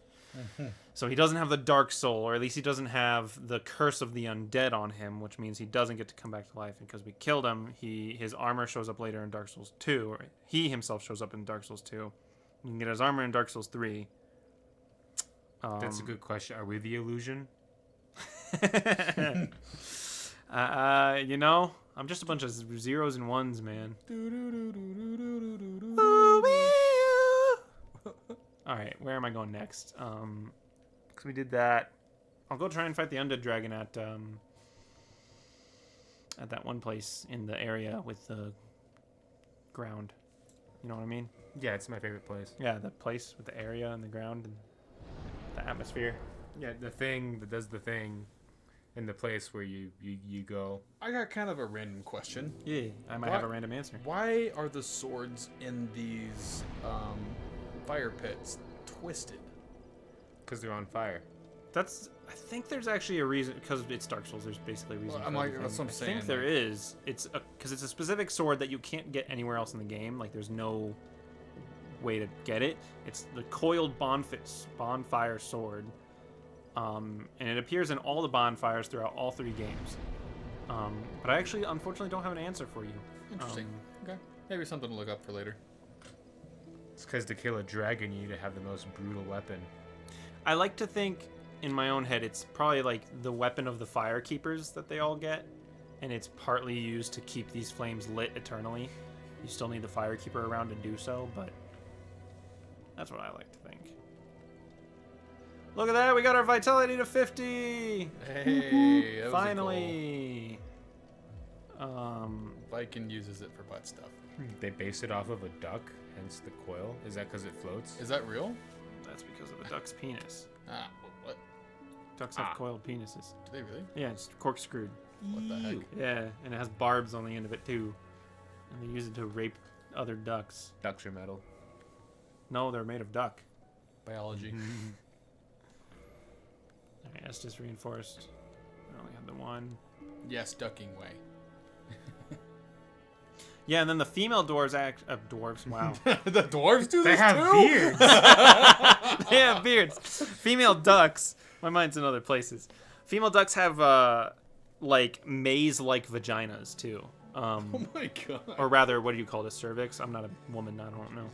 So he doesn't have the dark soul, or at least he doesn't have the curse of the undead on him, which means he doesn't get to come back to life. And because we killed him, his armor shows up later in Dark Souls 2, or he himself shows up in Dark Souls 2. You can get his armor in Dark Souls 3. That's a good question. Are we the illusion? You know, I'm just a bunch of zeros and ones, man. All right, where am I going next? Because we did that. I'll go try and fight the undead dragon at that one place in the area with the ground. You know what I mean? Yeah, it's my favorite place. Yeah, the place with the area and the ground and the atmosphere. Yeah, the thing that does the thing in the place where you go. I got kind of a random question. Yeah, I might have a random answer. Why are the swords in these fire pits twisted? Because they're on fire. I think there's actually a reason, because it's Dark Souls, there's basically a reason Well, for I'm like, everything. that's what I'm I saying, think there like- is. Because it's a specific sword that you can't get anywhere else in the game. Like, there's no way to get it. It's the coiled bonfire sword. And it appears in all the bonfires throughout all 3 games. But I actually, unfortunately, don't have an answer for you. Interesting. Okay. Maybe something to look up for later. It's because to kill a dragon, you need to have the most brutal weapon. I like to think, in my own head, it's probably like the weapon of the fire keepers that they all get, and it's partly used to keep these flames lit eternally. You still need the fire keeper around to do so, but that's what I like to think. Look at that, we got our vitality to 50! Hey, that was Finally! A goal. Viking uses it for butt stuff. They base it off of a duck, hence the coil. Is that because it floats? Is that real? That's because of the duck's penis. Ah, what? Ducks have coiled penises. Do they really? Yeah, it's corkscrewed. What the heck? Yeah, and it has barbs on the end of it too. And they use it to rape other ducks. Ducks are metal. No, they're made of duck. Biology. Alright, Estus reinforced. I only had the one. Yes, ducking way. Yeah, and then the female dwarves dwarves, wow. The dwarves do They this have too? beards. They have beards. Female ducks. My mind's in other places. Female ducks have like maze-like vaginas too. Oh my god. Or rather, what do you call it? A cervix? I'm not a woman. I don't know.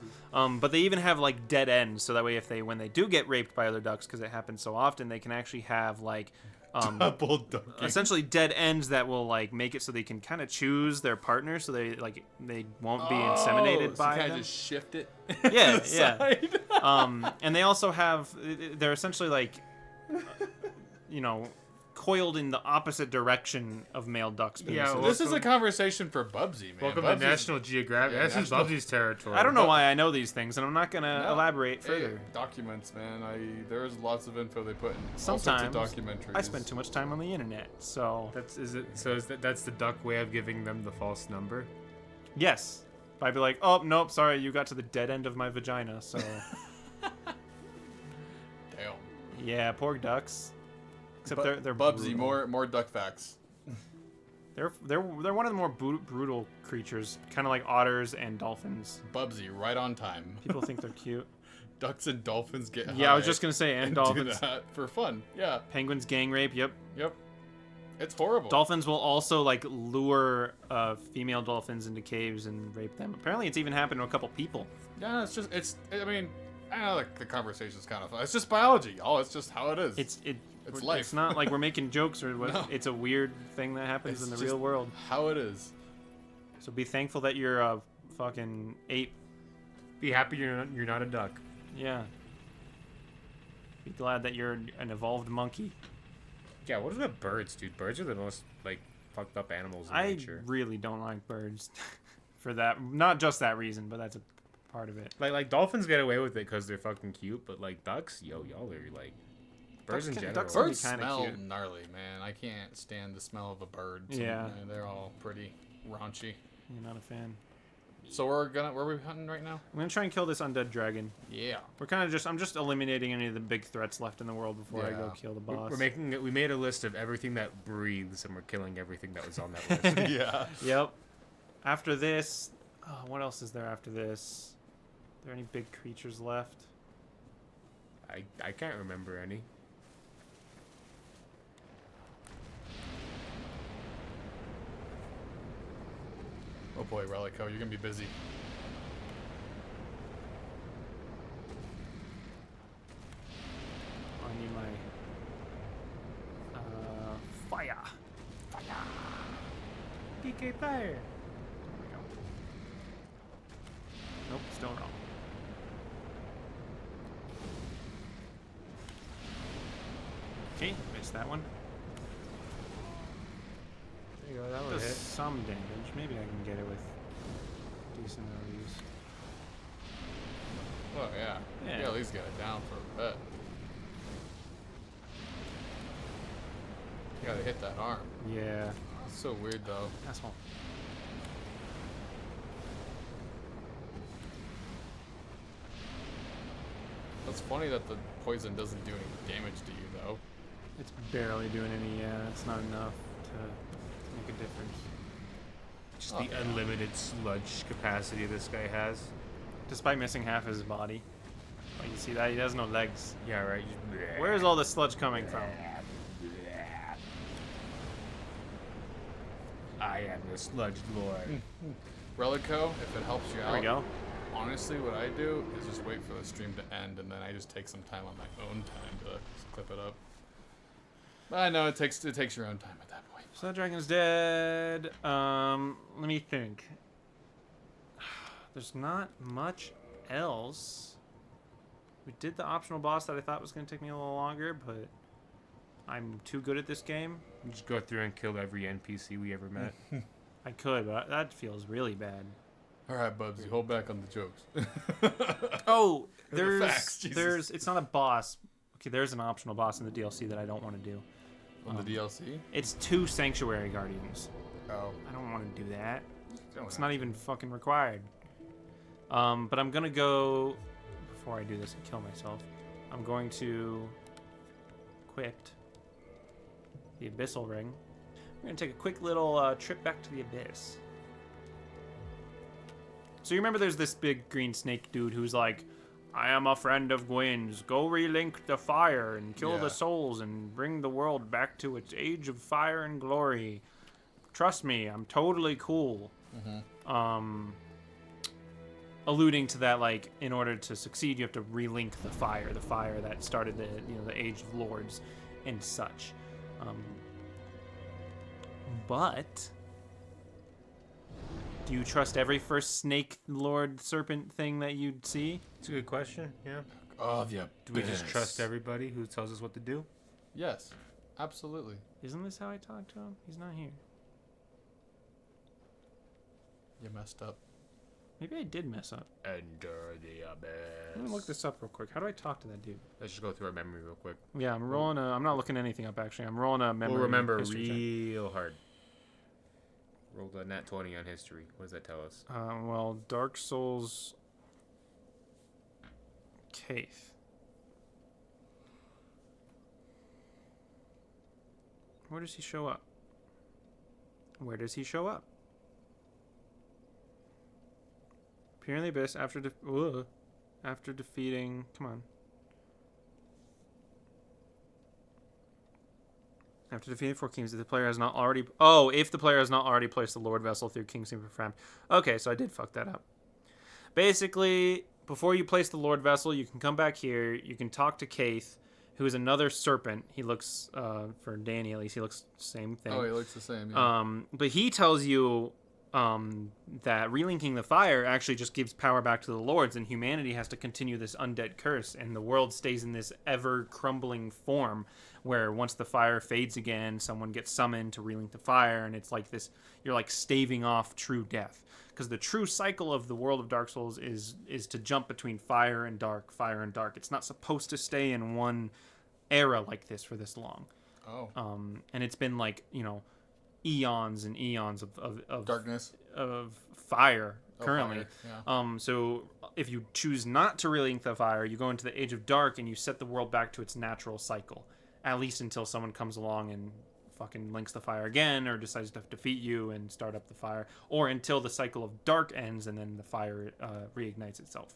But they even have like dead ends, so that way, when they do get raped by other ducks, because it happens so often, they can actually have like Double ducking. essentially dead ends that will like make it so they can kind of choose their partner, so they won't be inseminated so by you them. kind of just shift it. Yeah, to the yeah. side. And they also have, they're essentially like, coiled in the opposite direction of male ducks. Yeah, penises. well, This is a conversation for Bubsy, man. Welcome Bubsy's- to National Geographic. Yeah, This is National- Bubsy's territory. I don't know why I know these things, and I'm not gonna No. elaborate Hey, further. documents, man. There's lots of info they put in Sometimes all sorts of documentaries. I spend too much time on the internet, so That's the duck way of giving them the false number? yes. I'd be like, oh nope, sorry, you got to the dead end of my vagina, so Damn. yeah, poor ducks. Except But they're Bubsy, brutal. more duck facts. They're one of the more brutal creatures, kind of like otters and dolphins. Bubsy, right on time. People think they're cute. Ducks and dolphins get Yeah, I was high just gonna say, and and dolphins. do that for fun. Yeah. Penguins gang rape. Yep. Yep. It's horrible. Dolphins will also like lure female dolphins into caves and rape them. Apparently, it's even happened to a couple people. Yeah, I mean, I know the conversation's kind of fun. It's just biology, y'all. It's just how it is. It's life. It's not like we're making jokes or what. No. It's a weird thing that happens It's in the just real world. how it is. So be thankful that you're a fucking ape. Be happy you're not a duck. Yeah. Be glad that you're an evolved monkey. Yeah, what about birds, dude? Birds are the most like fucked up animals in I nature. really don't like birds for that. Not just that reason, but that's a part of it. Like dolphins get away with it because they're fucking cute, but like ducks, y'all are like birds in general. ducks can be Birds kinda smell cute. gnarly, man. I can't stand the smell of a bird. Yeah. They're all pretty raunchy. You're not a fan. So where are we hunting right now? I'm gonna try and kill this undead dragon. Yeah. I'm just eliminating any of the big threats left in the world before I go Yeah. kill the boss. We made a list of everything that breathes, and we're killing everything that was on that list. Yeah. Yep. After this, what else is there after this? Are there any big creatures left? I can't remember any. Oh boy, Relico, you're gonna be busy. I need my fire. PK fire. There we go. Nope, still wrong. Okay, missed that one. There you go. That Does was it. some damage. Maybe I can get it with decent REs. Oh yeah. Yeah. Yeah, at least get it down for a bit. You gotta hit that arm. Yeah. It's so weird though. Asshole. It's funny that the poison doesn't do any damage to you though. It's barely doing any, it's not enough to make a difference. Just Oh, the yeah. unlimited sludge capacity this guy has. Despite missing half his body. Oh, you see that? He has no legs. Yeah, right. Where's all the sludge coming from? I am the sludge lord. Relico, if it helps you out. There we go. Honestly, what I do is just wait for the stream to end, and then I just take some time on my own time to clip it up. But I know it takes your own time at that point. So that dragon's dead. Let me think. There's not much else. We did the optional boss that I thought was going to take me a little longer, but I'm too good at this game. Just go through and kill every NPC we ever met. I could, but that feels really bad. All right, Bubs, you hold back on the jokes. Oh, Or the there's facts, Jesus. it's not a boss. Okay, there's an optional boss in the DLC that I don't want to do. On the DLC? It's 2 Sanctuary Guardians. Oh. I don't want to do that. Don't It's have not to. even fucking required. But I'm gonna go before I do this and kill myself. I'm going to equip the Abyssal Ring. We're gonna take a quick little trip back to the Abyss. So you remember there's this big green snake dude who's like, I am a friend of Gwyn's. Go relink the fire and kill Yeah. the souls and bring the world back to its age of fire and glory. Trust me, I'm totally cool. Alluding to that, like, in order to succeed, you have to relink the fire that started the Age of Lords and such. But do you trust every first snake lord serpent thing that you'd see? It's a good question. Yeah. Oh, the Abyss. Do we just trust everybody who tells us what to do? Yes, absolutely. Isn't this how I talk to him? He's not here. You messed up. Maybe I did mess up. Enter the abyss. Let me look this up real quick. How do I talk to that dude? Let's just go through our memory real quick. Yeah, I'm rolling I'm not looking anything up actually. I'm rolling a memory. We'll remember history check. real hard. Rolled a nat 20 on history. What does that tell us? Well, Dark Souls Kaith. Where does he show up? Where does he show up? Appear in the Abyss after defeating... Come on. After defeating 4 kings, if the player has not already... Oh, if the player has not already placed the Lord Vessel through King's Super Fram. Okay, so I did fuck that up. Basically, before you place the Lord Vessel, you can come back here. You can talk to Kaith, who is another serpent. He looks, for Danny at least, he looks the same thing. Oh, he looks the same. Yeah. But he tells you that relinking the fire actually just gives power back to the lords, and humanity has to continue this undead curse, and the world stays in this ever crumbling form where once the fire fades again, someone gets summoned to relink the fire, and it's like this, you're like staving off true death. because the true cycle of the world of Dark Souls is to jump between fire and dark, fire and dark. It's not supposed to stay in one era like this for this long. Oh. And it's been like, eons and eons of Darkness. of fire currently. Fire, yeah. So if you choose not to relink the fire, you go into the Age of Dark and you set the world back to its natural cycle, at least until someone comes along and fucking links the fire again or decides to defeat you and start up the fire, or until the cycle of dark ends and then the fire reignites itself.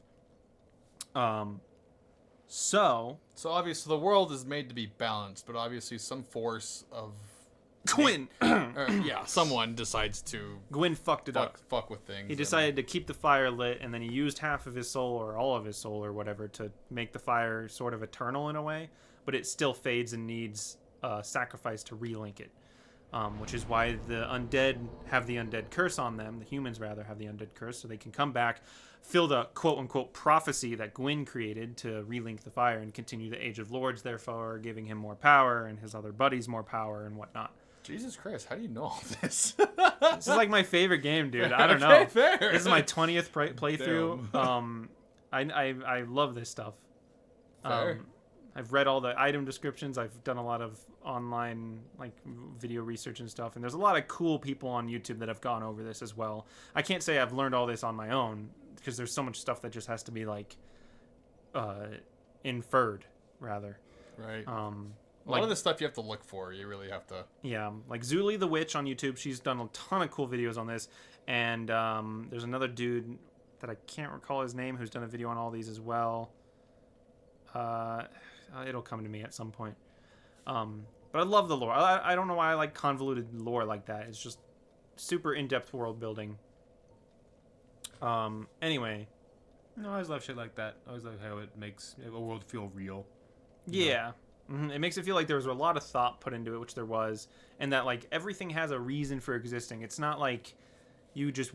So obviously the world is made to be balanced, but obviously some force of Gwyn someone decides to Gwyn fucked it up. fuck with things. He decided to keep the fire lit, and then he used half of his soul or all of his soul or whatever to make the fire sort of eternal in a way, but it still fades and needs sacrifice to relink it, which is why the undead have the undead curse on them. The humans rather have the undead curse, so they can come back, fill the quote-unquote prophecy that Gwyn created to relink the fire and continue the Age of Lords, therefore giving him more power and his other buddies more power and whatnot. Jesus Christ, how do you know all this? This is like my favorite game, dude. I don't Okay, know. fair. This is my 20th playthrough. I love this stuff. Fair. I've read all the item descriptions. I've done a lot of online like video research and stuff, and there's a lot of cool people on YouTube that have gone over this as well. I can't say I've learned all this on my own because there's so much stuff that just has to be like inferred rather. Right. A lot of this stuff you have to look for. You really have to. Yeah, like Zuli the Witch on YouTube. She's done a ton of cool videos on this. And there's another dude that I can't recall his name who's done a video on all these as well. It'll come to me at some point. But I love the lore. I don't know why I like convoluted lore like that. It's just super in-depth world building. Anyway. No, I always love shit like that. I always love how it makes a world feel real. Yeah. Mm-hmm. It makes it feel like there was a lot of thought put into it, which there was, and that like everything has a reason for existing. It's not like you just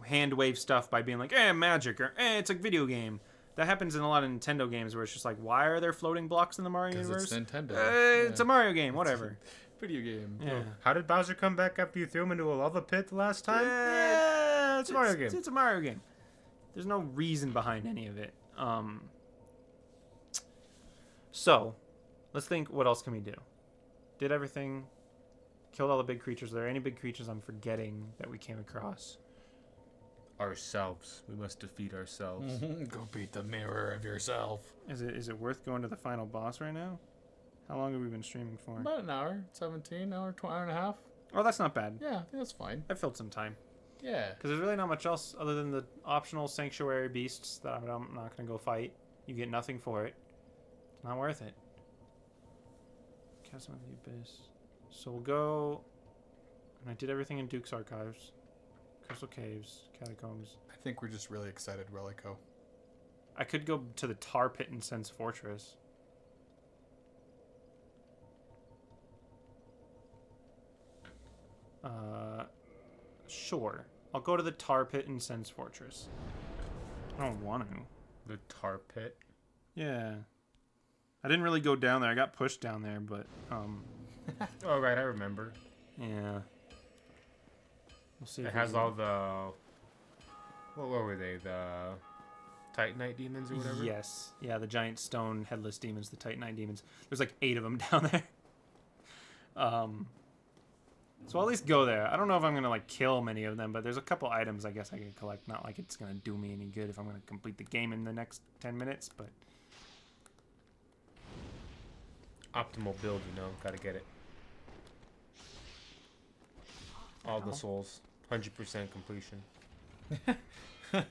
hand wave stuff by being like, magic, or it's a video game. That happens in a lot of Nintendo games where it's just like, why are there floating blocks in the Mario universe? It's Nintendo. It's a Mario game, whatever. Video game. Yeah. How did Bowser come back after you threw him into a lava pit the last time? It's a Mario game. It's a Mario game. There's no reason behind any of it. So, let's think, what else can we do? Did everything. Killed all the big creatures. Are there any big creatures I'm forgetting that we came across? Ourselves. We must defeat ourselves. Go beat the mirror of yourself. Is it worth going to the final boss right now? How long have we been streaming for? About an hour. 17, hour and a half. Oh, that's not bad. Yeah, I think that's fine. I filled some time. Yeah. Because there's really not much else other than the optional sanctuary beasts that I'm not going to go fight. You get nothing for it. It's not worth it. Chasm of the Abyss. So we'll go. And I did everything in Duke's Archives. Crystal Caves, Catacombs. I think we're just really excited, Relico. I could go to the Tar Pit in Sen's Fortress. Sure. I'll go to the Tar Pit in Sen's Fortress. I don't want to. The tar pit. Yeah. I didn't really go down there. I got pushed down there, but Oh, right, I remember. yeah. We'll see. It if has we can- all the... What were they? The Titanite demons or whatever? Yes. Yeah, the giant stone headless demons, the Titanite demons. There's like 8 of them down there. So I'll at least go there. I don't know if I'm going to like kill many of them, but there's a couple items I guess I can collect. Not like it's going to do me any good if I'm going to complete the game in the next 10 minutes, but... Optimal build, gotta get it. All the souls. 100% completion. I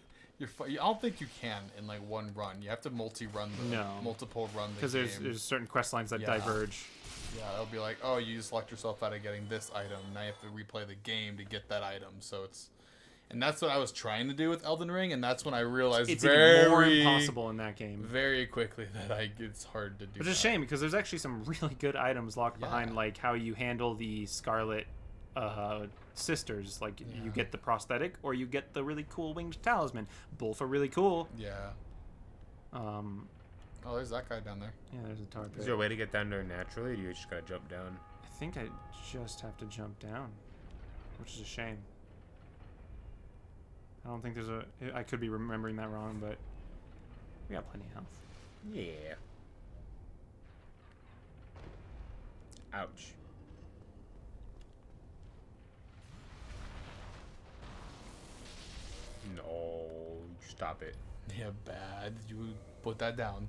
don't think you can in like one run. You have to multiple run the Because game. there's certain quest lines that Yeah. diverge. Yeah, it'll be like, oh, you just locked yourself out of getting this item. Now you have to replay the game to get that item. So and that's what I was trying to do with Elden Ring, and that's when I realized It's very even more impossible in that game. very quickly that it's hard to do. Which is a shame because there's actually some really good items locked behind like how you handle the Scarlet sisters. Like you get the prosthetic or you get the really cool winged talisman. Both are really cool. Yeah. Oh, there's that guy down there. Yeah, there's a tar pit. Is there a way to get down there naturally, or do you just gotta jump down? I think I just have to jump down, which is a shame. I don't think there's a... I could be remembering that wrong, but we got plenty of health. Yeah. Ouch. No, stop it. Yeah, bad. You put that down.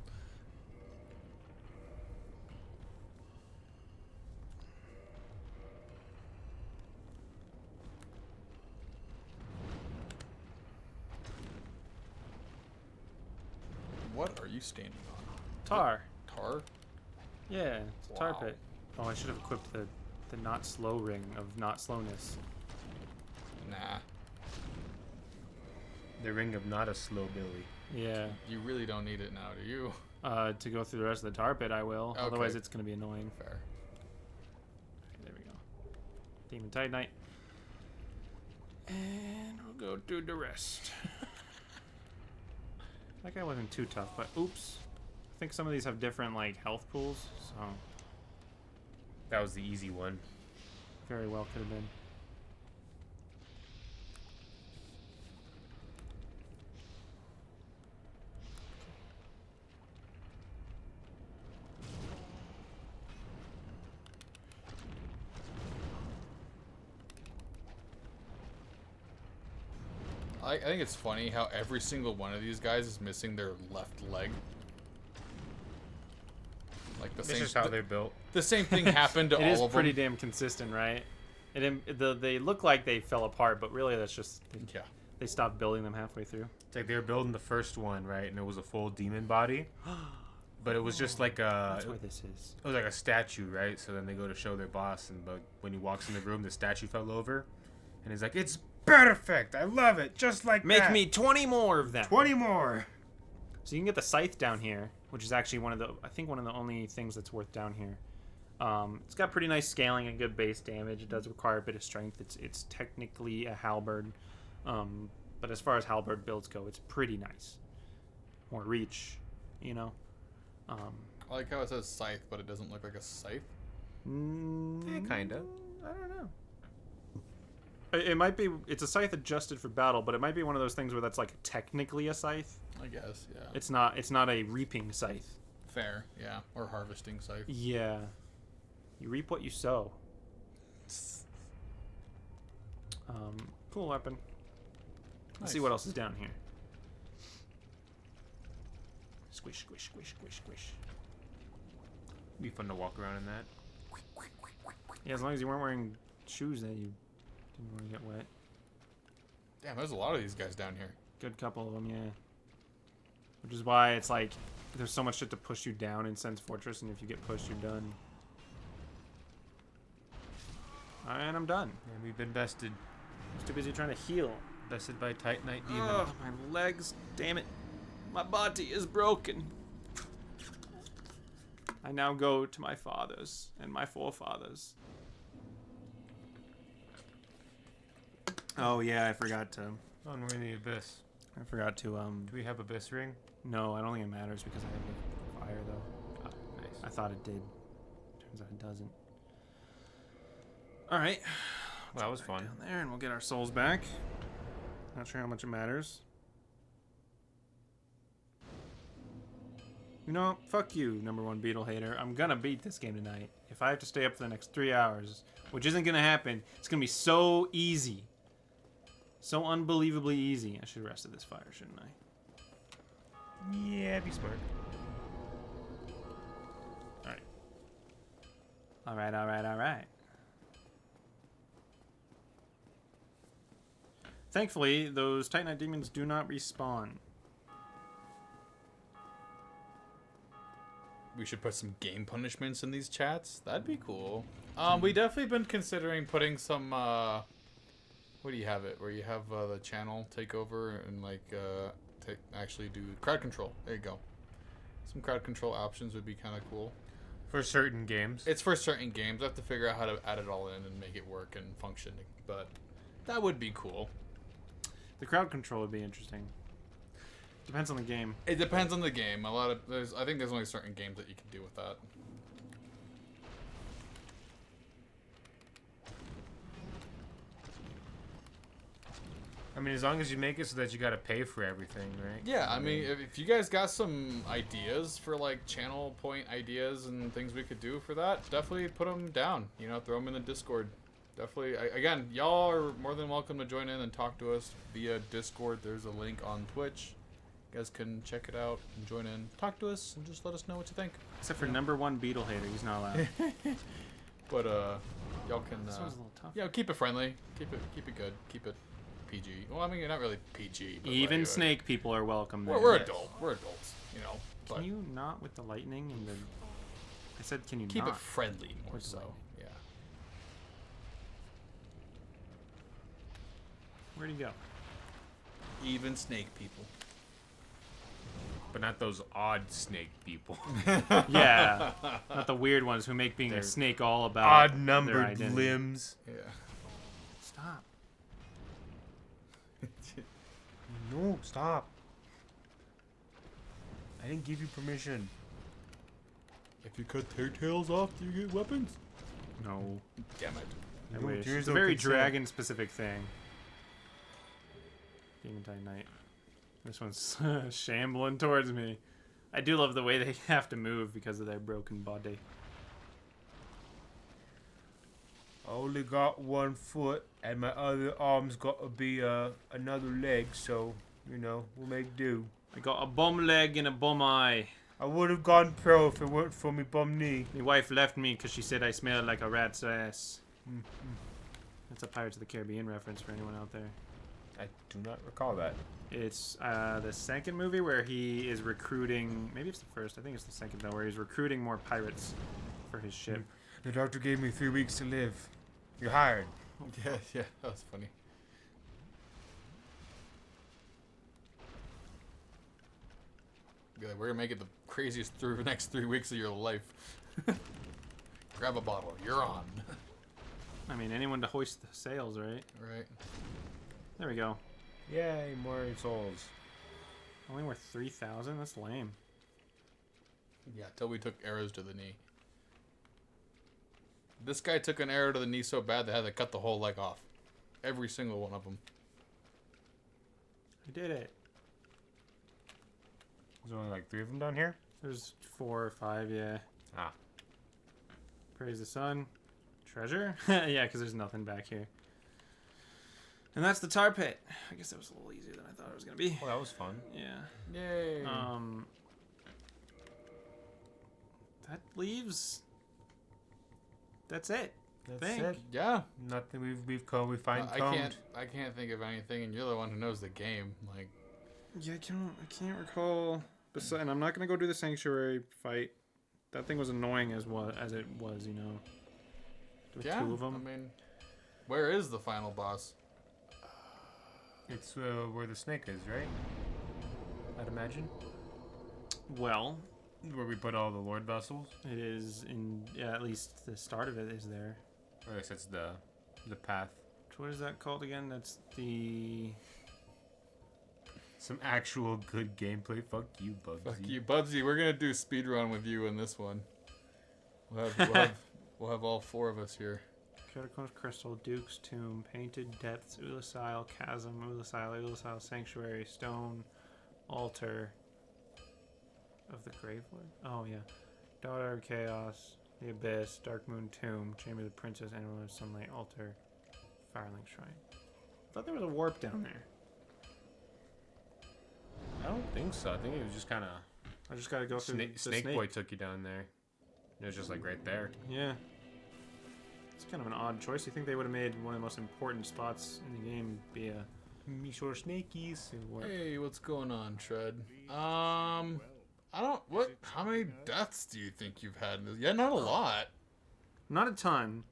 What are you standing on? Tar. Tar? Yeah, it's a tar Wow. pit. Oh, I should have equipped the not slow ring of not slowness. Nah. The ring of not a slow Billy. Yeah. You really don't need it now, do you? To go through the rest of the tar pit, I will. Okay. Otherwise, it's going to be annoying. Fair. There we go. Demon Titanite. And we'll go do the rest. That guy wasn't too tough, but oops. I think some of these have different, like, health pools, so That was the easy one. very well could have been. I think it's funny how every single one of these guys is missing their left leg. Like the This same. is how they're built. The same thing happened to It all is of pretty them. damn consistent, right? They look like they fell apart, but really that's just Yeah. they stopped building them halfway through. It's like they were building the first one, right? And it was a full demon body. But it was just like That's a... where this is. It was like a statue, right? So then they go to show their boss, and but when he walks in the room, the statue fell over, and he's like, "It's perfect! I love it, just like Make that. me 20 more of them. 20 more." So you can get the scythe down here, which is actually one of the only things that's worth down here. It's got pretty nice scaling and good base damage. It does require a bit of strength. It's technically a halberd, but as far as halberd builds go, it's pretty nice. More reach, you know. I like how it says scythe, but it doesn't look like a scythe. Yeah, kinda. I don't know. It might be. It's a scythe adjusted for battle, but it might be one of those things where that's like technically a scythe. I guess, yeah. It's not. It's not a reaping scythe. Fair, yeah. Or harvesting scythe. Yeah. You reap what you sow. Cool weapon. Let's see Nice. what else is down here. Squish, squish, squish, squish, squish. Be fun to walk around in that. Yeah, as long as you weren't wearing shoes that you didn't want to get wet. Damn, there's a lot of these guys down here. Good couple of them, yeah. Which is why it's like there's so much shit to push you down in Sen's Fortress, and if you get pushed, you're done. And I'm done. And we've been bested. I'm too busy trying to heal. Bested by Titanite Demon. Ugh, my legs, damn it. My body is broken. I now go to my fathers and my forefathers. Oh yeah, I forgot to. Oh, and we're in the Abyss. I forgot to. Do we have Abyss Ring? No, I don't think it matters because I have the fire though. Oh, nice. I thought it did. Turns out it doesn't. All right. Well, that was fun. Down there, and we'll get our souls back. Not sure how much it matters. You know, fuck you, number one Beatle hater. I'm gonna beat this game tonight. If I have to stay up for the next 3 hours, which isn't gonna happen, it's gonna be so easy. So unbelievably easy. I should have rested this fire, shouldn't I? Yeah, be smart. Alright. Alright, alright, alright. Thankfully, those Titanite demons do not respawn. We should put some game punishments in these chats. That'd be cool. We definitely been considering putting some. What do you have it? Where you have the channel take over and like actually do crowd control. There you go. Some crowd control options would be kind of cool. For certain games. It's for certain games. I have to figure out how to add it all in and make it work and function. But that would be cool. The crowd control would be interesting. Depends on the game. It depends on the game. I think there's only certain games that you can do with that. I mean, as long as you make it so that you gotta pay for everything, right? Yeah, I mean, if you guys got some ideas for like channel point ideas and things we could do for that, definitely put them down. You know, throw them in the Discord. Definitely. Again, y'all are more than welcome to join in and talk to us via Discord. There's a link on Twitch. You guys can check it out and join in. Talk to us and just let us know what you think. Except for number one Beatle hater, he's not allowed. But y'all can. This one's a little tough. Yeah, keep it friendly. Keep it good. Keep it PG. Well, I mean, you're not really PG. But Even like, snake people are welcome there. We're adult. We're adults. You know. But Can you not with the lightning and the? I said, can you keep not? it friendly more With so. lightning. Yeah. Where'd he go? Even snake people. But not those odd snake people. Yeah, not the weird ones who make being They're a snake all about Odd their numbered identity. limbs. Yeah. Stop. No, stop. I didn't give you permission. If you cut their tails off, do you get weapons? No. Damn it. I No, wish. there's It's a no very consent. dragon-specific thing. Demon Titan Knight. This one's shambling towards me. I do love the way they have to move because of their broken body. I only got 1 foot, and my other arm's got to be another leg, so, you know, we'll make do. I got a bum leg and a bum eye. I would have gone pro if it weren't for me bum knee. My wife left me because she said I smelled like a rat's ass. That's a Pirates of the Caribbean reference for anyone out there. I do not recall that. It's the second movie where he is recruiting. Maybe it's the first. I think it's the second though, where he's recruiting more pirates for his ship. The doctor gave me 3 weeks to live. You're hired. Yeah, that was funny. Be like, we're gonna make it the craziest next 3 weeks of your life. Grab a bottle. You're on. I mean, anyone to hoist the sails, right? Right. There we go. Yay, more souls. Only worth 3,000. That's lame. Yeah, till we took arrows to the knee. This guy took an arrow to the knee so bad they had to cut the whole leg off. Every single one of them. I did it. There's only like 3 of them down here? There's 4 or 5, yeah. Ah. Praise the sun. Treasure? Yeah, because there's nothing back here. And that's the tar pit. I guess that was a little easier than I thought it was going to be. Well, that was fun. Yeah. Yay. That leaves... That's it. That's Think. it. Yeah. Nothing we fine I combed. can't think of anything, and you're the one who knows the game. Like, Yeah, I can't recall. And I'm not going to go do the sanctuary fight. That thing was annoying as it was, you know. With yeah. 2 of them. I mean, where is the final boss? It's where the snake is, right? I'd imagine. Well, Where we put all the Lord vessels. it is in... Yeah, at least the start of it is there. Or I guess it's the path. What is that called again? That's the... Some actual good gameplay. Fuck you, Bubsy. Fuck you, Bubsy. We're gonna do speedrun with you in this one. We'll have all 4 of us here. Catacombs Crystal, Duke's Tomb, Painted Depths, Ulasile, Chasm, Ulasile Sanctuary, Stone, Altar of the Grave Lord? Oh, yeah. Daughter of Chaos, The Abyss, Dark Moon Tomb, Chamber of the Princess, Animal of Sunlight, Altar, Firelink Shrine. I thought there was a warp down there. I don't think so. I think it was just kind of... I just gotta go through the Snake Boy took you down there. It was just like right there. Yeah. It's kind of an odd choice. You think they would have made one of the most important spots in the game be a... Me sure snakies. Hey, what's going on, Tread? I don't. What? How many deaths do you think you've had? Yeah, not a lot. Not a ton.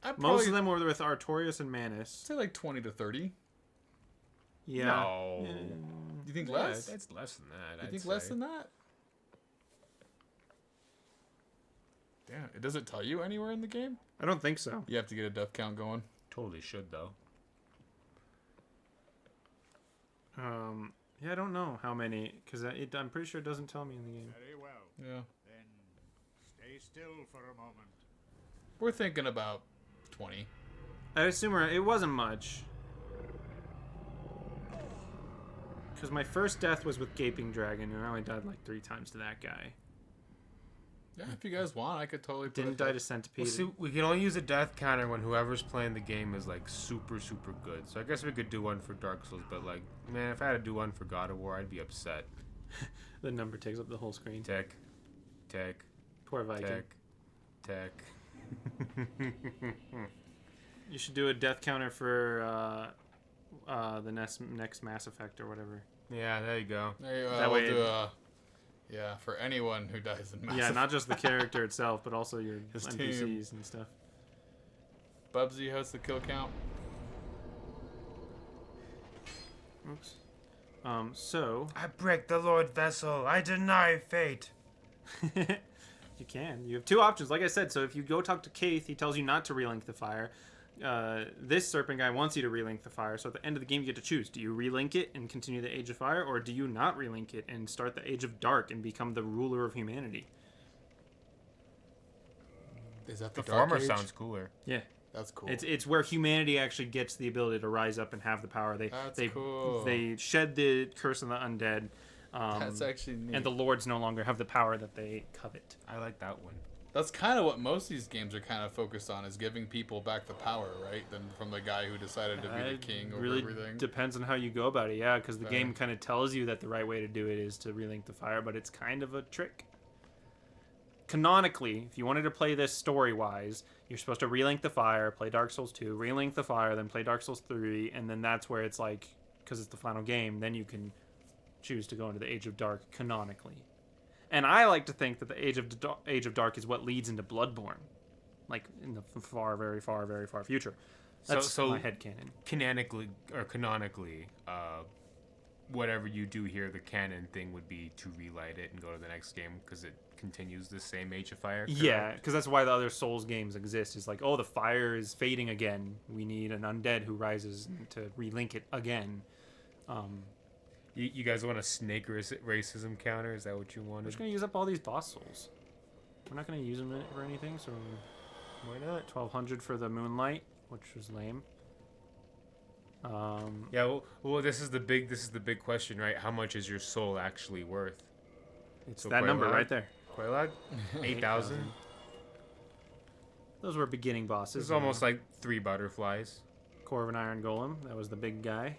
I'd Most of them were with Artorias and Manus. say like 20 to 30. Yeah. No. Yeah. You think Yeah, less? It's less than that. You think less than that? Damn, it doesn't tell you anywhere in the game? I don't think so. You have to get a death count going. Totally should, though. Yeah, I don't know how many, because I'm pretty sure it doesn't tell me in the game. Very well. Yeah. Then stay still for a moment. We're thinking about 20. I assume it wasn't much. Because my first death was with Gaping Dragon, and I only died like 3 times to that guy. Yeah, if you guys want, I could totally. Didn't die to Centipede. Well, see, we can only use a death counter when whoever's playing the game is like super, super good. So I guess we could do one for Dark Souls, but like, man, if I had to do one for God of War, I'd be upset. The number takes up the whole screen. Tech. Poor Viking. Tech. You should do a death counter for the next Mass Effect or whatever. Yeah, there you go. There you go. That We'll way do yeah, for anyone who dies in Mass Yeah, Effect. not just the character itself, but also your His NPCs team. and stuff. Bubsy hosts the kill count. Oops. So I break the Lord Vessel. I deny fate. you can. You have 2 options, like I said. So if you go talk to Kaith, he tells you not to relink the fire. This Serpent guy wants you to relink the fire. So at the end of the game, you get to choose: do you relink it and continue the Age of Fire, or do you not relink it and start the Age of Dark and become the ruler of humanity? Is that The Dark former Age? sounds cooler. Yeah. That's cool. It's where humanity actually gets the ability to rise up and have the power. That's cool. They shed the curse of the undead. That's actually neat. And the lords no longer have the power that they covet. I like that one. That's kind of what most of these games are kind of focused on, is giving people back the power, right? Then from the guy who decided to be the king over really everything. depends on how you go about it, yeah, because the Fair. game kind of tells you that the right way to do it is to relink the fire, but it's kind of a trick. Canonically, if you wanted to play this story-wise, you're supposed to relink the fire, play Dark Souls 2, relink the fire, then play Dark Souls 3, and then that's where it's like, because it's the final game, then you can choose to go into the Age of Dark canonically. And I like to think that the Age of Dark is what leads into Bloodborne, like in the very far future. That's so my headcanon. Canonically, whatever you do here, the canon thing would be to relight it and go to the next game because it continues the same Age of Fire. Correct? Yeah, because that's why the other Souls games exist. Is like, oh, the fire is fading again. We need an undead who rises to relink it again. You guys want a snake racism counter? Is that what you We're wanted? just gonna use up all these boss souls. We're not gonna use them for anything, so Why not? 1200 for the Moonlight, which was lame. Yeah. Well, this is the big question, right? How much is your soul actually worth? It's So that number Quaylog? right there. Quaylog? 8,000. Those were beginning bosses. This is almost like 3 butterflies. Core of an Iron Golem. That was the big guy.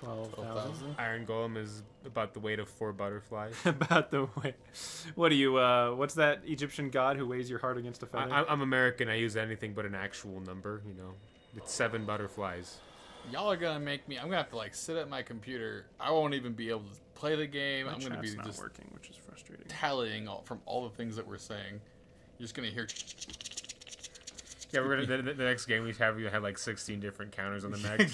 12,000. Iron Golem is about the weight of 4 butterflies. About the way. What do you? What's that Egyptian god who weighs your heart against a feather? I'm American. I use anything but an actual number. You know, it's 7 butterflies. Y'all are gonna make me. I'm gonna have to like sit at my computer. I won't even be able to play the game. My I'm gonna be chat's not just working, which is frustrating. tallying from all the things that we're saying. You're just gonna hear. Yeah, we're gonna the next game we have like 16 different counters on the mech.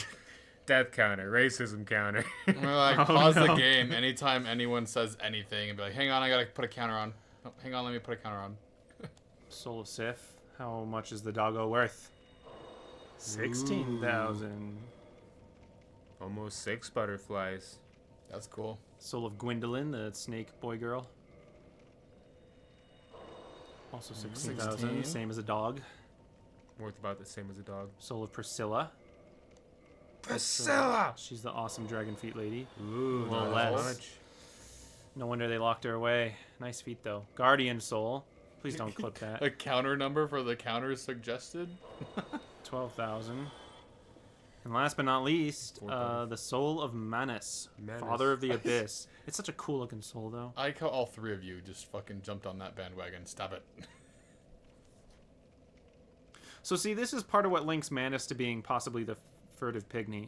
Death counter, racism counter. We're like Oh, pause the no. game anytime anyone says anything and be like, "Hang on, I gotta put a counter on. Oh, hang on, let me put a counter on." Soul of Sif. How much is the doggo worth? 16,000. Almost 6 butterflies. That's cool. Soul of Gwendolyn, the snake boy girl. Also 16,000. 16. Same as a dog. Worth about the same as a dog. Soul of Priscilla. Priscilla! She's the awesome dragon feet lady. Ooh, A little not less. much. No wonder they locked her away. Nice feet though. Guardian Soul. Please don't clip that. A counter number for the counters suggested. 12,000. And last but not least, 4,000. the Soul of Manus, Manus. Father of the Abyss. It's such a cool looking soul though. I like how all 3 of you just fucking jumped on that bandwagon. Stop it. So see, this is part of what links Manus to being possibly the furtive pygmy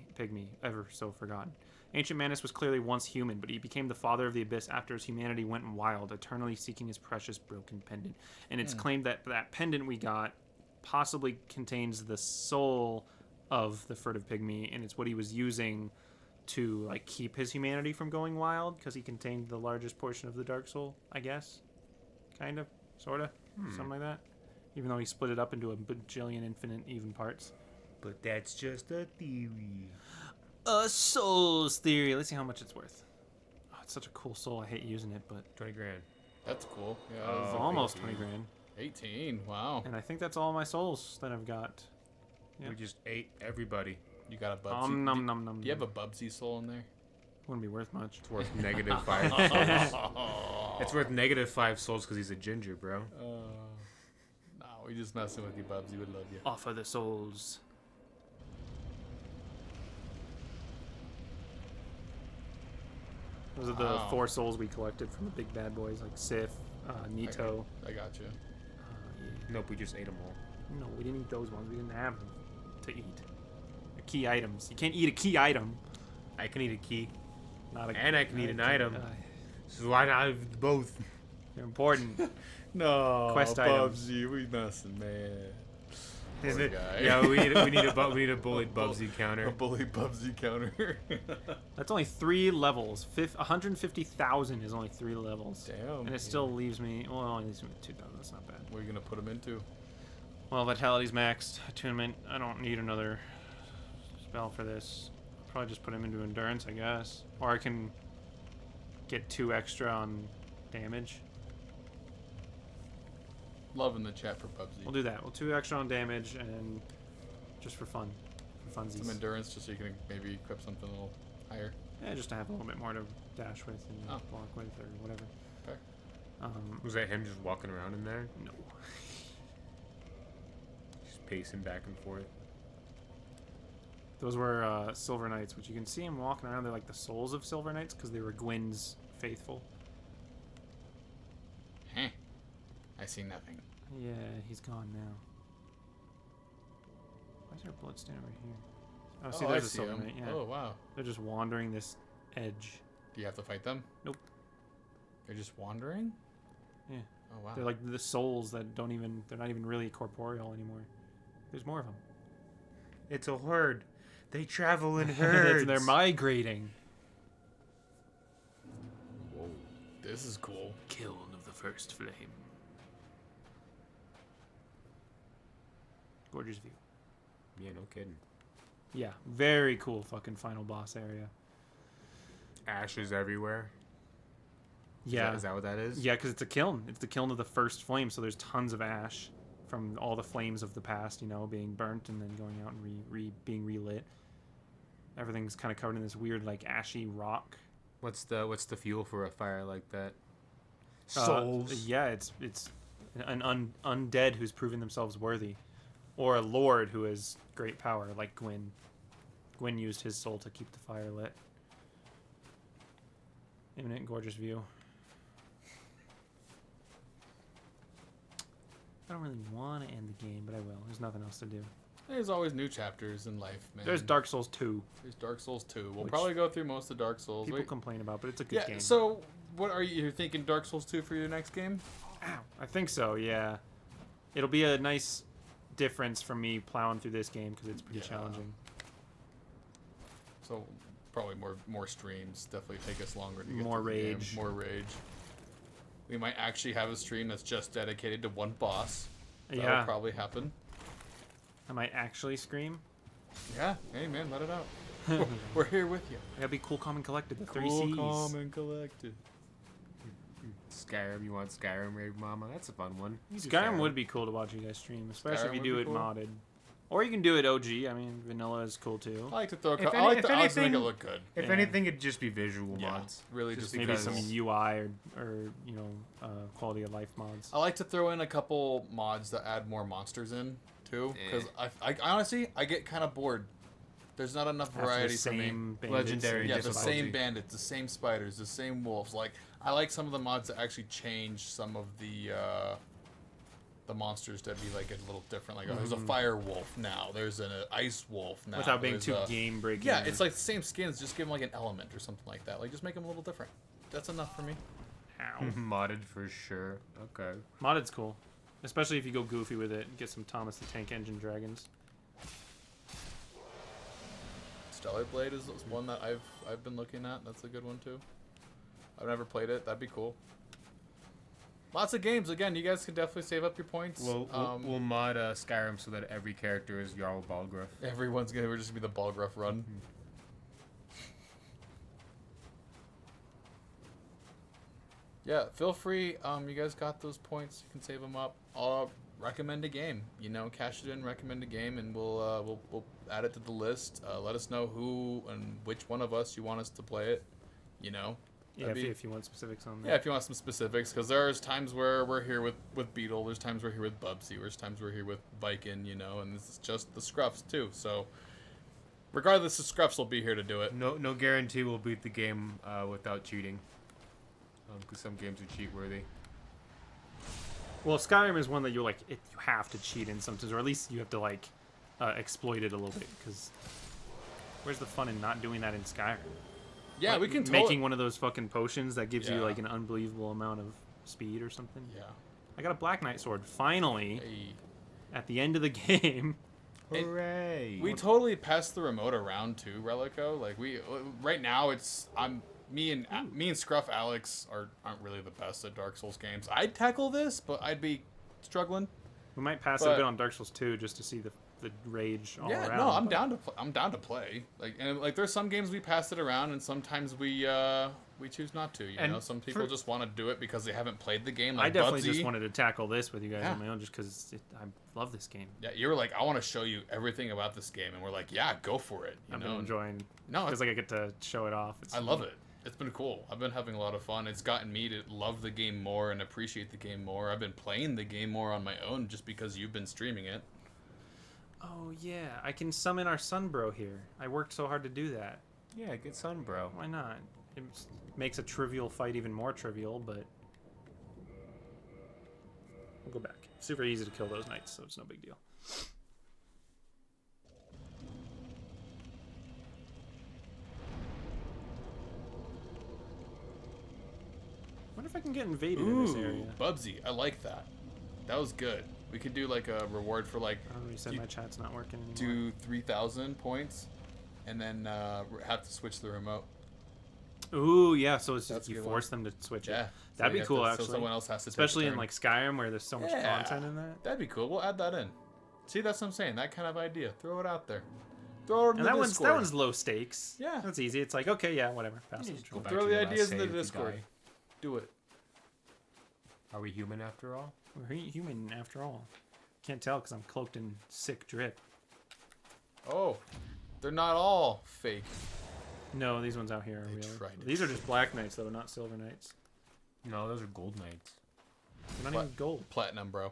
ever so forgotten. Ancient Manus was clearly once human, but he became the father of the abyss after his humanity went wild, eternally seeking his precious broken pendant. And it's claimed that that pendant we got possibly contains the soul of the furtive pygmy, and it's what he was using to like keep his humanity from going wild, because he contained the largest portion of the dark soul, I guess. Kind of, sort of, something like that. Even though he split it up into a bajillion infinite even parts. But that's just a theory. A soul's theory. Let's see how much it's worth. Oh, it's such a cool soul. I hate using it, but 20 grand. That's cool. Yeah, Oh. that's almost 20 grand. 18. Wow. And I think that's all my souls that I've got. Yeah. We just ate everybody. You got a Bubsy. Num num num. Do you have a Bubsy soul in there? Wouldn't be worth much. It's worth -5 souls. It's worth -5 souls because he's a ginger, bro. No, we just messing with you, Bubsy. Would love you. Offer the souls. Those are the Wow. 4 souls we collected from the big bad boys like Sif, Nito. I got you. Nope, we just ate them all. No, we didn't eat those ones. We didn't have them to eat. They're key items. You can't eat a key item. I can eat a key, Not a, and I can eat an item. uh, So why not have both? they're important. No, Quest items. Bubsy, we messing, man. Is Poor it? guy. Yeah, we need a bullied Bubsy A counter. bully Bubsy counter. That's only 3 levels. 150,000 is only 3 levels. Damn. And it still leaves me. Well, it only leaves me with 2,000. That's not bad. What are you gonna put him into? Well, vitality's maxed. Attunement. I don't need another spell for this. Probably just put him into endurance, I guess. Or I can get 2 extra on damage. Love in the chat for Bubsy. We'll do that. We'll 2 extra on damage and just for fun. For funsies. Some endurance, just so you can maybe equip something a little higher. Yeah, just to have a little bit more to dash with and Oh. block with or whatever. Fair. Was that him just walking around in there, No. just pacing back and forth? Those were Silver Knights, which you can see him walking around. They're like the souls of Silver Knights because they were Gwyn's faithful. Heh. I see nothing. Yeah, he's gone now. Why is there a bloodstain over here? Oh, see, I there's a see Silver him. Knight. Yeah, Oh wow. they're just wandering this edge. Do you have to fight them? Nope. They're just wandering. Yeah, Oh wow. they're like the souls that don't even. They're not even really corporeal anymore. There's more of them. It's a herd. They travel in herds. They're migrating. Whoa. This is cool. Kiln of the first flame. Gorgeous view. Yeah, no kidding. Yeah, very cool fucking final boss area. Ashes everywhere. Yeah. Is that what that is? Yeah, because it's a kiln. It's the kiln of the first flame, so there's tons of ash from all the flames of the past, being burnt and then going out and being relit. Everything's kind of covered in this weird, like, ashy rock. What's the fuel for a fire like that? Yeah, it's an undead who's proven themselves worthy, or a lord who has great power, like Gwyn. Gwyn used his soul to keep the fire lit. Imminent, gorgeous view. I don't really want to end the game, but I will. There's nothing else to do. There's always new chapters in life, man. There's Dark Souls 2. There's Dark Souls 2. We'll Which probably go through most of Dark Souls. People Wait. complain about, but it's a good Yeah. game. So, what are you? You're thinking Dark Souls 2 for your next game? Ow. I think so, yeah. It'll be a nice difference from me plowing through this game because it's pretty Yeah. challenging. So, probably more streams. Definitely take us longer to get More through the game. rage. More rage. We might actually have a stream that's just dedicated to one boss. That'll Yeah. probably happen. I might actually scream. Yeah. Hey, man, let it out. We're here with you. I gotta be cool, calm, and collected. The 3 Cool, C's. calm, and collected. Skyrim. You want Skyrim, Rave Mama? That's a fun one. You do Skyrim would be cool to watch you guys stream, especially Skyrim if you would do be it cool. modded. Or you can do it OG. I mean, vanilla is cool too. I like to throw. If I like if the odds to make it anything- look good. If Yeah. anything, it'd just be visual Yeah. mods. Really, Just just Maybe because some UI or quality of life mods. I like to throw in a couple mods that add more monsters in too, because I honestly I get kind of bored. There's not enough After the variety for me. same bandits Legendary and Yeah, the difficulty. same bandits, the same spiders, the same wolves. Like I like some of the mods that actually change some of the monsters to be like a little different. Like oh, there's a fire wolf now. There's an ice wolf now. without being there's too a- game breaking. Yeah, it's like the same skins. Just give them like an element or something like that. Like just make them a little different. That's enough for me. Ow. Modded for sure. Okay. Modded's cool, especially if you go goofy with it. Get some Thomas the Tank Engine dragons. Stellar Blade is one that I've been looking at. That's a good one too. I've never played it. That'd be cool. Lots of games. Again, you guys can definitely save up your points. We'll mod Skyrim so that every character is Jarl Balgruuf. Everyone's gonna just be the Balgruuf run. Yeah, feel free. You guys got those points. You can save them up. recommend a game. You know, cash it in, recommend a game, and we'll add it to the list. Let us know who and which one of us you want us to play it. You know. Yeah, if you want specifics on that. Yeah, if you want some specifics, because there's times where we're here with Beatle, there's times we're here with Bubsy, there's times we're here with Viking, you know, and this is just the Scruffs too. So, regardless, the Scruffs will be here to do it. No guarantee we'll beat the game without cheating. Because some games are cheat worthy. Well, Skyrim is one that you have to cheat in sometimes, or at least you have to exploit it a little bit. Because where's the fun in not doing that in Skyrim? Yeah, we can making one of those fucking potions that gives you Yeah. like an unbelievable amount of speed or something. Yeah. I got a Black Knight sword finally Hey. at the end of the game. Hooray! We totally passed the remote around too, Relico. Like right now me and Scruff Alex aren't really the best at Dark Souls games. I'd tackle this, but I'd be struggling. We might pass it a bit on Dark Souls 2 just to see the rage all around. No, I'm down to play. Like there's some games we pass it around, and sometimes we choose not to. You know, some people just want to do it because they haven't played the game. Like I definitely Bubsy. just wanted to tackle this with you guys Yeah. on my own, just because I love this game. Yeah, you were like, I want to show you everything about this game, and we're like, yeah, go for it. I've been enjoying. No, because I get to show it off. I love it. It's been cool. I've been having a lot of fun. It's gotten me to love the game more and appreciate the game more. I've been playing the game more on my own just because you've been streaming it. Oh yeah, I can summon our sun bro here. I worked so hard to do that. Yeah, good son, bro. Why not? It makes a trivial fight even more trivial, but we'll go back. Super easy to kill those knights, so it's no big deal. I wonder if I can get invaded in this area. Bubsy, I like that. That was good. We could do like a reward for like I already said my chat's not working anymore. do 3,000 points, and then have to switch the remote. Ooh, yeah. So it's That's just, a you good force them to switch Yeah, it. so That'd you be have cool, to- actually. So someone else has to, take Especially a in turn. like Skyrim, where there's so much Yeah. content in that. That'd be cool. We'll add that in. See, that's what I'm saying. That kind of idea. Throw it out there. Throw it in And the that Discord. one's low stakes. Yeah. That's easy. It's like, okay, yeah, whatever. Pass the Just control. go back Throw to the your last ideas in the save if you Discord. die. Do it. Are we human after all? We're human after all. Can't tell because I'm cloaked in sick drip. Oh, they're not all fake. No, these ones out here are They real. tried to These are just black knights, though, not silver knights. No, those are gold knights. They're not What? even gold. Platinum, bro.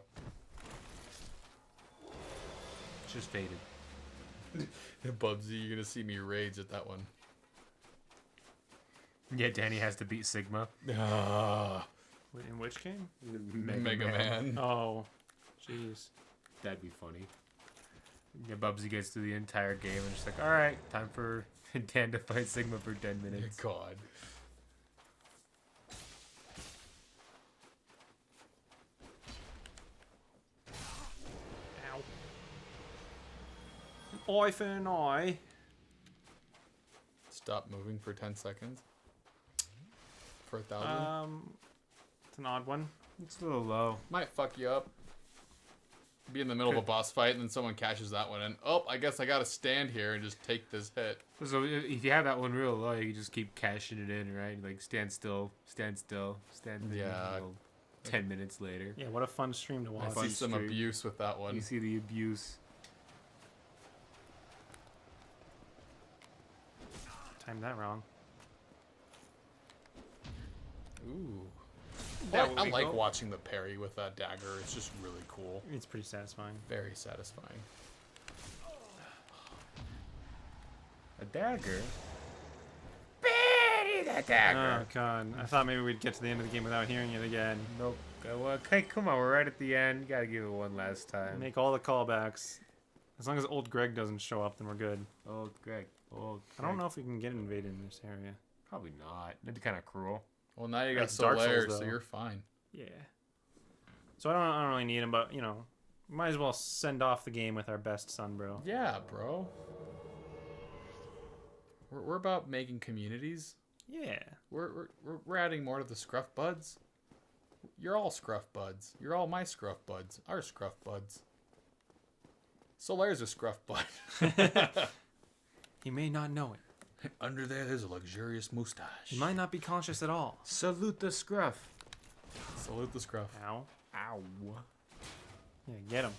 It's just faded. Bubsy, you're gonna see me rage at that one. Yeah, Danny has to beat Sigma. Ah, Wait, in which game? Mega Man. Oh, jeez. That'd be funny. Yeah, Bubsy gets through the entire game and just like, all right, time for Dan to fight Sigma for 10 minutes. God. Ow. Eye for an eye. Stop moving for 10 seconds. For 1,000. It's an odd one. It's a little low. Might fuck you up. Be in the middle of a boss fight and then someone cashes that one in. Oh, I guess I gotta stand here and just take this hit. So if you have that one real low, you can just keep cashing it in, right? Like stand still, stand still, stand still. Yeah. 10 minutes later, Yeah, what a fun stream to I watch. see some stream. abuse with that one. you see the abuse. Timed that wrong. Ooh. Yeah, I we like go. watching the parry with that dagger. It's just really cool. It's pretty satisfying. Very satisfying. A dagger? Oh god, I thought maybe we'd get to the end of the game without hearing it again. Nope. Well, okay, come on, we're right at the end. You gotta give it one last time. Make all the callbacks. As long as old Greg doesn't show up, then we're good. Oh, Greg. Oh, I don't know if we can get invaded in this area. Probably not. That'd be kind of cruel. Well, now you got It's Dark Souls, Solaire, so though. you're fine. Yeah. So I don't really need him, but you know, might as well send off the game with our best son, bro. Yeah, bro. We're about making communities. Yeah. We're adding more to the Scruff Buds. You're all Scruff Buds. You're all my Scruff Buds. Our Scruff Buds. Solaire's a Scruff Bud. He may not know it. Under there's a luxurious moustache. He might not be conscious at all. Salute the scruff. Salute the Scruff. Ow. Ow. Yeah, get him.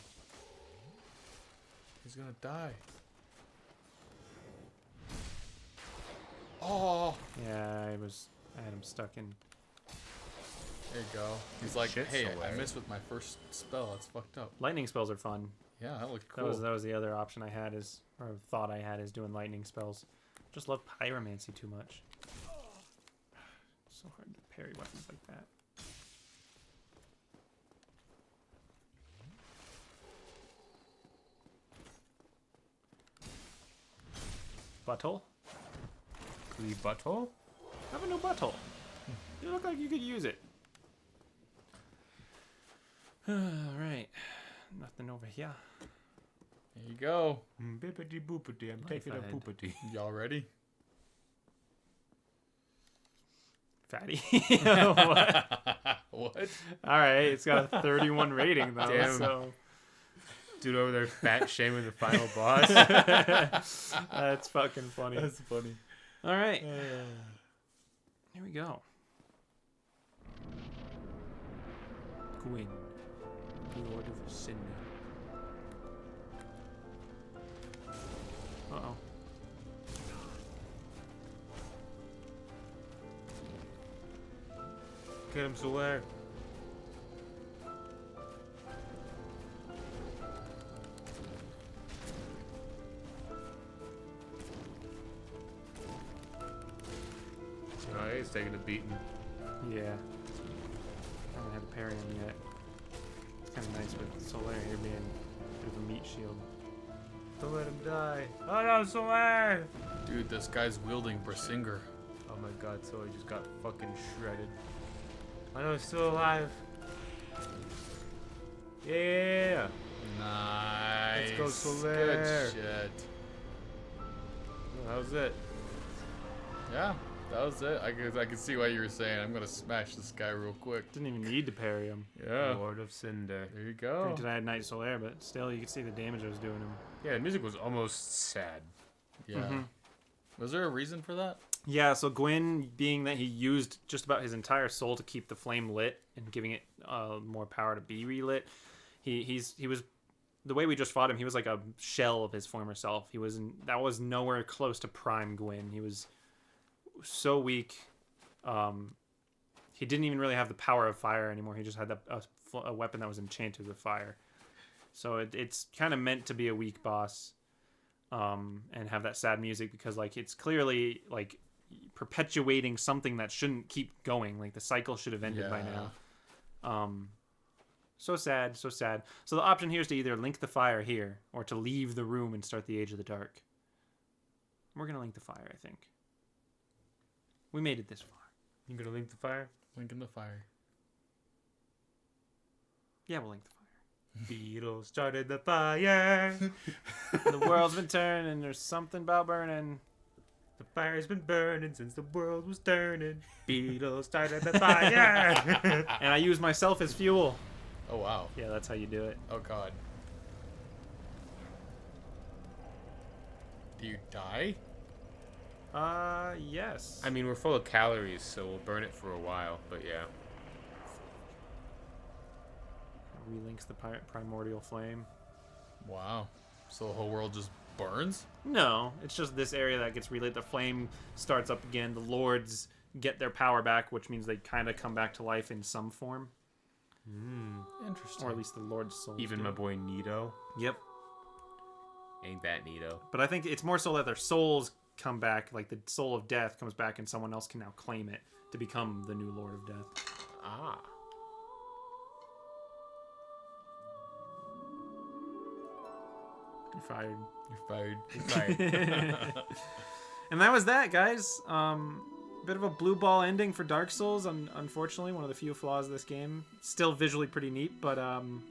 He's gonna die. Oh, Yeah, I had him stuck in. there you go. He's like, Shit, hey, I Solaire. missed with my first spell. That's fucked up. Lightning spells are fun. Yeah, that looked cool. That was the other option I had or thought I had is doing lightning spells. Just love pyromancy too much. So hard to parry weapons like that. Butthole? The butthole? Have a new butthole. You look like you could use it. Alright. Nothing over here. There you go. Bippity boopity, I'm Life taking a ahead. poopity. Y'all ready? Fatty. What? What? Alright, it's got a 31 rating though, Damn. so Dude over there fat shaming the final boss. that's fucking funny. That's funny. Alright. Here we go. Gwyn, Lord of Cinder. Uh-oh. Get him, Solaire. Oh, he's taking a beating. Yeah. Haven't had to parry him yet. It's kind of nice with Solaire here being a bit of a meat shield. Don't let him die. Oh no, Solaire! Dude, this guy's wielding Brasinger. Oh my god, Solaire just got fucking shredded. I know he's still alive. Yeah! Nice. Let's go, Solaire. Good shit. That was it. Yeah, that was it. I could see why you were saying I'm gonna smash this guy real quick. Didn't even need to parry him. Yeah. Lord of Cinder. There you go. Granted, I had Night Solaire, but still, you could see the damage I was doing him. Yeah, the music was almost sad. Yeah. Mhm. Was there a reason for that? Yeah, so Gwyn, being that he used just about his entire soul to keep the flame lit and giving it more power to be relit, he was the way we just fought him. He was like a shell of his former self. That was nowhere close to prime Gwyn. He was so weak. He didn't even really have the power of fire anymore. He just had a weapon that was enchanted with fire. So it's kind of meant to be a weak boss, and have that sad music because like it's clearly like perpetuating something that shouldn't keep going. Like the cycle should have ended by now. So sad, so sad. So the option here is to either link the fire here or to leave the room and start the Age of the Dark. We're gonna link the fire, I think. We made it this far. You gonna link the fire? Link in the fire. Yeah, we'll link the fire. Beatles started the fire. The world's been turning. There's something about burning. The fire's been burning since the world was turning. Beatles started the fire. And I use myself as fuel. Oh wow. Yeah, that's how you do it. Oh god. Do you die? Yes. I mean, we're full of calories, so we'll burn it for a while, but yeah. Relinks the primordial flame. Wow. So the whole world just burns? No, it's just this area that gets relit. The flame starts up again. The lords get their power back, which means they kind of come back to life in some form. Interesting. Or at least the lord's souls Even do. my boy Nito. Yep. Ain't that Nito? But I think it's more so that their souls come back, like the soul of death comes back and someone else can now claim it to become the new Lord of Death. Ah. You're fired. You're fired. Right. And that was that, guys. Bit of a blue ball ending for Dark Souls. Unfortunately, one of the few flaws of this game. Still visually pretty neat, but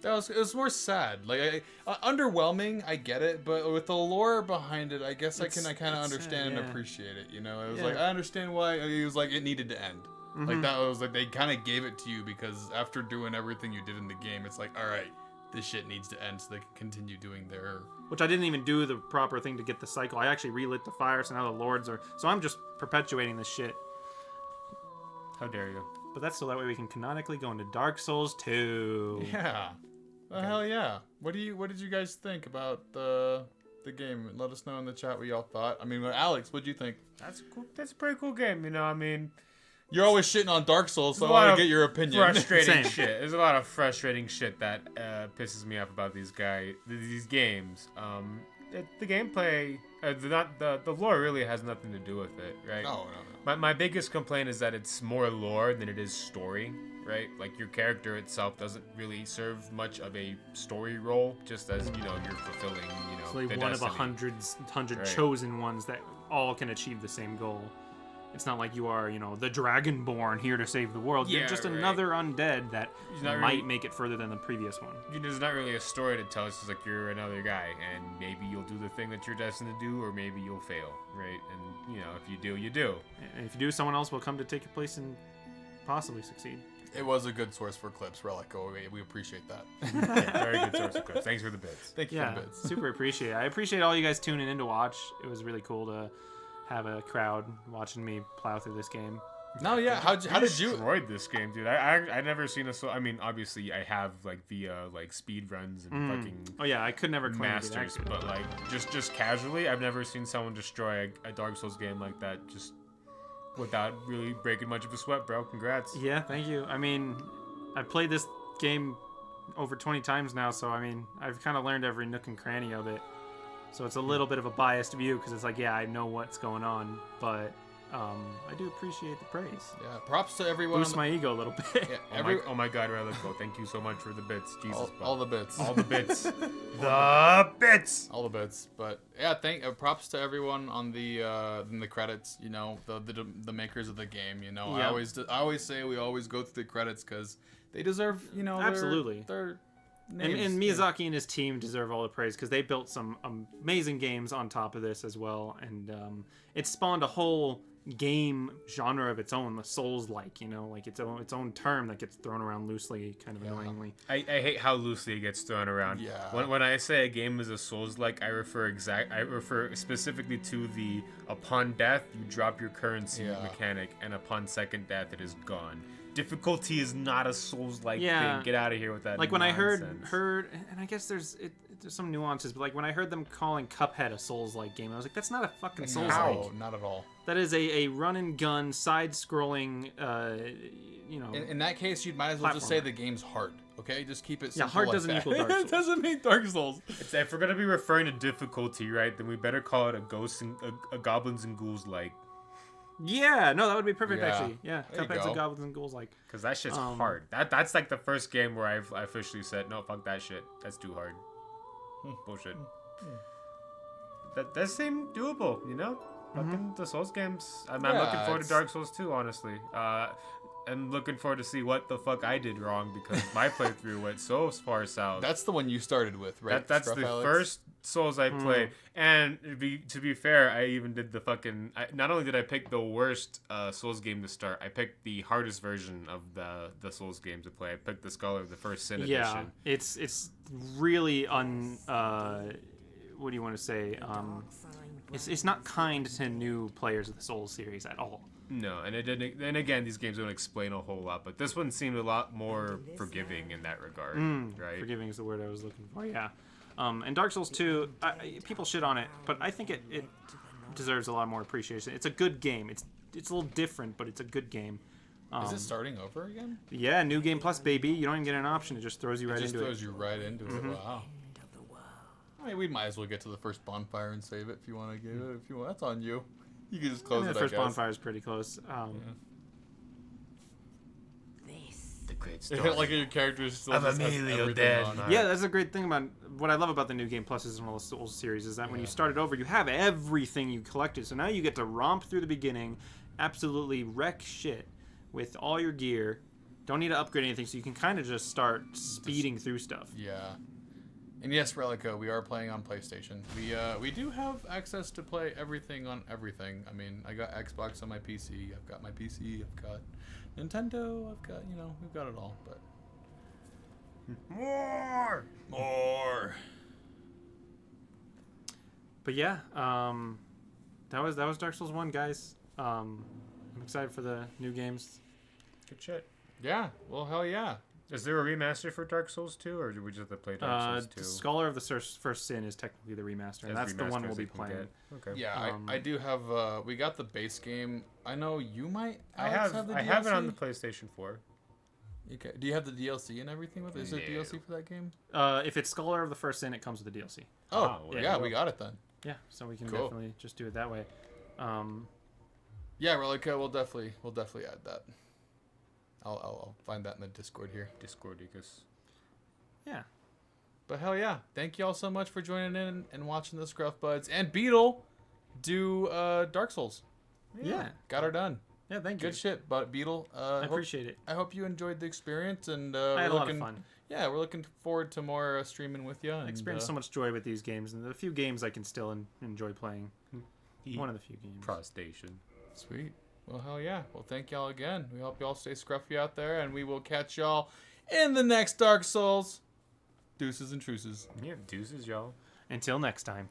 It was more sad. Like underwhelming, I get it, but with the lore behind it, I guess I kind of it's understand sad, and yeah. appreciate it. You know, it was Yeah. like I understand why it was like it needed to end. Like that was like they kind of gave it to you because after doing everything you did in the game, it's like all right, this shit needs to end so they can continue doing their. which I didn't even do the proper thing to get the cycle. I actually relit the fire, so now the lords are. So I'm just perpetuating this shit. How dare you? But that's so that way we can canonically go into Dark Souls 2. Yeah. Hell yeah! What did you guys think about the game? Let us know in the chat what y'all thought. I mean, Alex, what'd you think? That's cool. That's a pretty cool game. You know, I mean, You're always shitting on Dark Souls, so There's a I lot want to of get your opinion. frustrating Same. shit. There's a lot of frustrating shit that pisses me off about these games. The gameplay, the lore really has nothing to do with it, right? No. My biggest complaint is that it's more lore than it is story, right? Like your character itself doesn't really serve much of a story role, just as you're fulfilling, It's like the one of a destiny. hundred Right. chosen ones that all can achieve the same goal. It's not like you are, the Dragonborn here to save the world. You're Yeah, just right. another undead that He's not might really- make it further than the previous one. There's not really a story to tell. It's just like you're another guy, and maybe you'll do the thing that you're destined to do, or maybe you'll fail, right? And if you do, you do. And if you do, someone else will come to take your place and possibly succeed. It was a good source for clips, Relico. We appreciate that. Yeah, very good source of clips. Thanks for the bits. Thank you Yeah, for the bits. super appreciate it. I appreciate all you guys tuning in to watch. It was really cool to have a crowd watching me plow through this game. No, yeah. How did you? destroyed this game, dude? I never seen a I mean, obviously I have like via like speed runs and fucking Oh yeah, I could never claim to be that masters, good. but like just casually, I've never seen someone destroy a Dark Souls game like that just without really breaking much of a sweat, bro. Congrats. Yeah, thank you. I mean, I've played this game over 20 times now, so I mean, I've kind of learned every nook and cranny of it. So it's a little bit of a biased view because it's like, yeah, I know what's going on, but I do appreciate the praise. Yeah. Props to everyone. Boost my ego a little bit. Yeah, Oh my god, Relico, thank you so much for the bits. Jesus, bro. all the bits. All the bits. The bits. All the bits, but yeah, props to everyone on the in the credits. The makers of the game. Yeah. I always say we always go through the credits because they deserve. Absolutely. Their And names. Miyazaki and his team deserve all the praise because they built some amazing games on top of this as well, and it spawned a whole game genre of its own, the Souls-like, like its own term that gets thrown around loosely, kind of annoyingly. I hate how loosely it gets thrown around. Yeah. When I say a game is a Souls-like, I refer specifically to the upon death you drop your currency Yeah. mechanic, and upon second death it is gone. Difficulty is not a Souls-like Yeah. thing. Get out of here with that. Like when I nonsense. heard, and I guess there's some nuances, but like when I heard them calling Cuphead a Souls-like game, I was like, that's not a fucking Souls-like. No, not at all. That is a run and gun, side-scrolling, In that case, you might as well just say platformer. the game's hard. Okay, just keep it Yeah, simple. hard like doesn't that. equal Dark Souls. It doesn't mean Dark Souls. If we're gonna be referring to difficulty, right, then we better call it a goblins and ghouls like, Yeah, no, that would be perfect Yeah. actually. Yeah, There you Cuphead's go. a Goblins and Ghouls like. because that shit's Um, hard. That's like the first game where I officially said, no, fuck that shit. That's too hard. Bullshit. That seemed doable, Fucking the Souls games. I'm Yeah, looking forward to it's- Dark Souls 2, honestly. I'm looking forward to see what the fuck I did wrong because my playthrough went so far south. That's the one you started with, right? That's Scruff the Alex? first Souls I played, and to be fair, I even did the fucking. Not only did I pick the worst Souls game to start, I picked the hardest version of the Souls game to play. I picked the Scholar of the First Sin Yeah, edition. it's really what do you want to say? It's not kind to new players of the Souls series at all. No, and it didn't. And again, these games don't explain a whole lot, but this one seemed a lot more forgiving in that regard, right? Forgiving is the word I was looking for. Yeah, and Dark Souls 2, people shit on it, but I think it deserves a lot more appreciation. It's a good game. It's a little different, but it's a good game. Is it starting over again? Yeah, New Game Plus, baby. You don't even get an option. It just throws you right It just into throws it. you right into it. Wow. I mean, we might as well get to the first bonfire and save it if you want to give it. If you want, that's on you. You can just close The it. first I guess. bonfire is pretty close. The great Like your character's still Of just has Emilio everything dead. on. Yeah, that's a great thing about what I love about the New Game Pluses and all the Souls series is that when you start it over, you have everything you collected. So now you get to romp through the beginning, absolutely wreck shit with all your gear. Don't need to upgrade anything, so you can kind of just start speeding through stuff. Yeah. And yes, Relico, we are playing on PlayStation. We do have access to play everything on everything. I mean, I got Xbox on my PC. I've got my PC. I've got Nintendo. I've got, we've got it all. But More. But yeah, that was Dark Souls 1, guys. I'm excited for the new games. Good shit. yeah, well, hell yeah. Is there a remaster for Dark Souls 2, or do we just have to play Dark Souls 2? Scholar of the First Sin is technically the remaster, and that's the one we'll be playing. Okay. Yeah, I do have. We got the base game. I know you might. I Alex, have. the I DLC? have it on the PlayStation 4. Okay. Do you have the DLC and everything with it? Is there No. DLC for that game? If it's Scholar of the First Sin, it comes with the DLC. Oh, well, yeah, there you we go. got it then. Yeah, so we can Cool. definitely just do it that way. Yeah, Relica, we'll definitely add that. I'll find that in the Discord here. Discordicus. Yeah. But hell yeah, thank you all so much for joining in and watching the Scruff Buds and Beatle do Dark Souls. Yeah. Got her done. Yeah, thank you. Good shit, but Beetle. I appreciate it. I hope you enjoyed the experience, and I had a lot of fun. Yeah, we're looking forward to more streaming with you. I experienced so much joy with these games, and the few games I can still enjoy playing. One of the few games. Prostation. Sweet. Well, hell yeah. Well, thank y'all again. We hope y'all stay scruffy out there, and we will catch y'all in the next Dark Souls. Deuces and truces. Yeah, deuces, y'all. Until next time.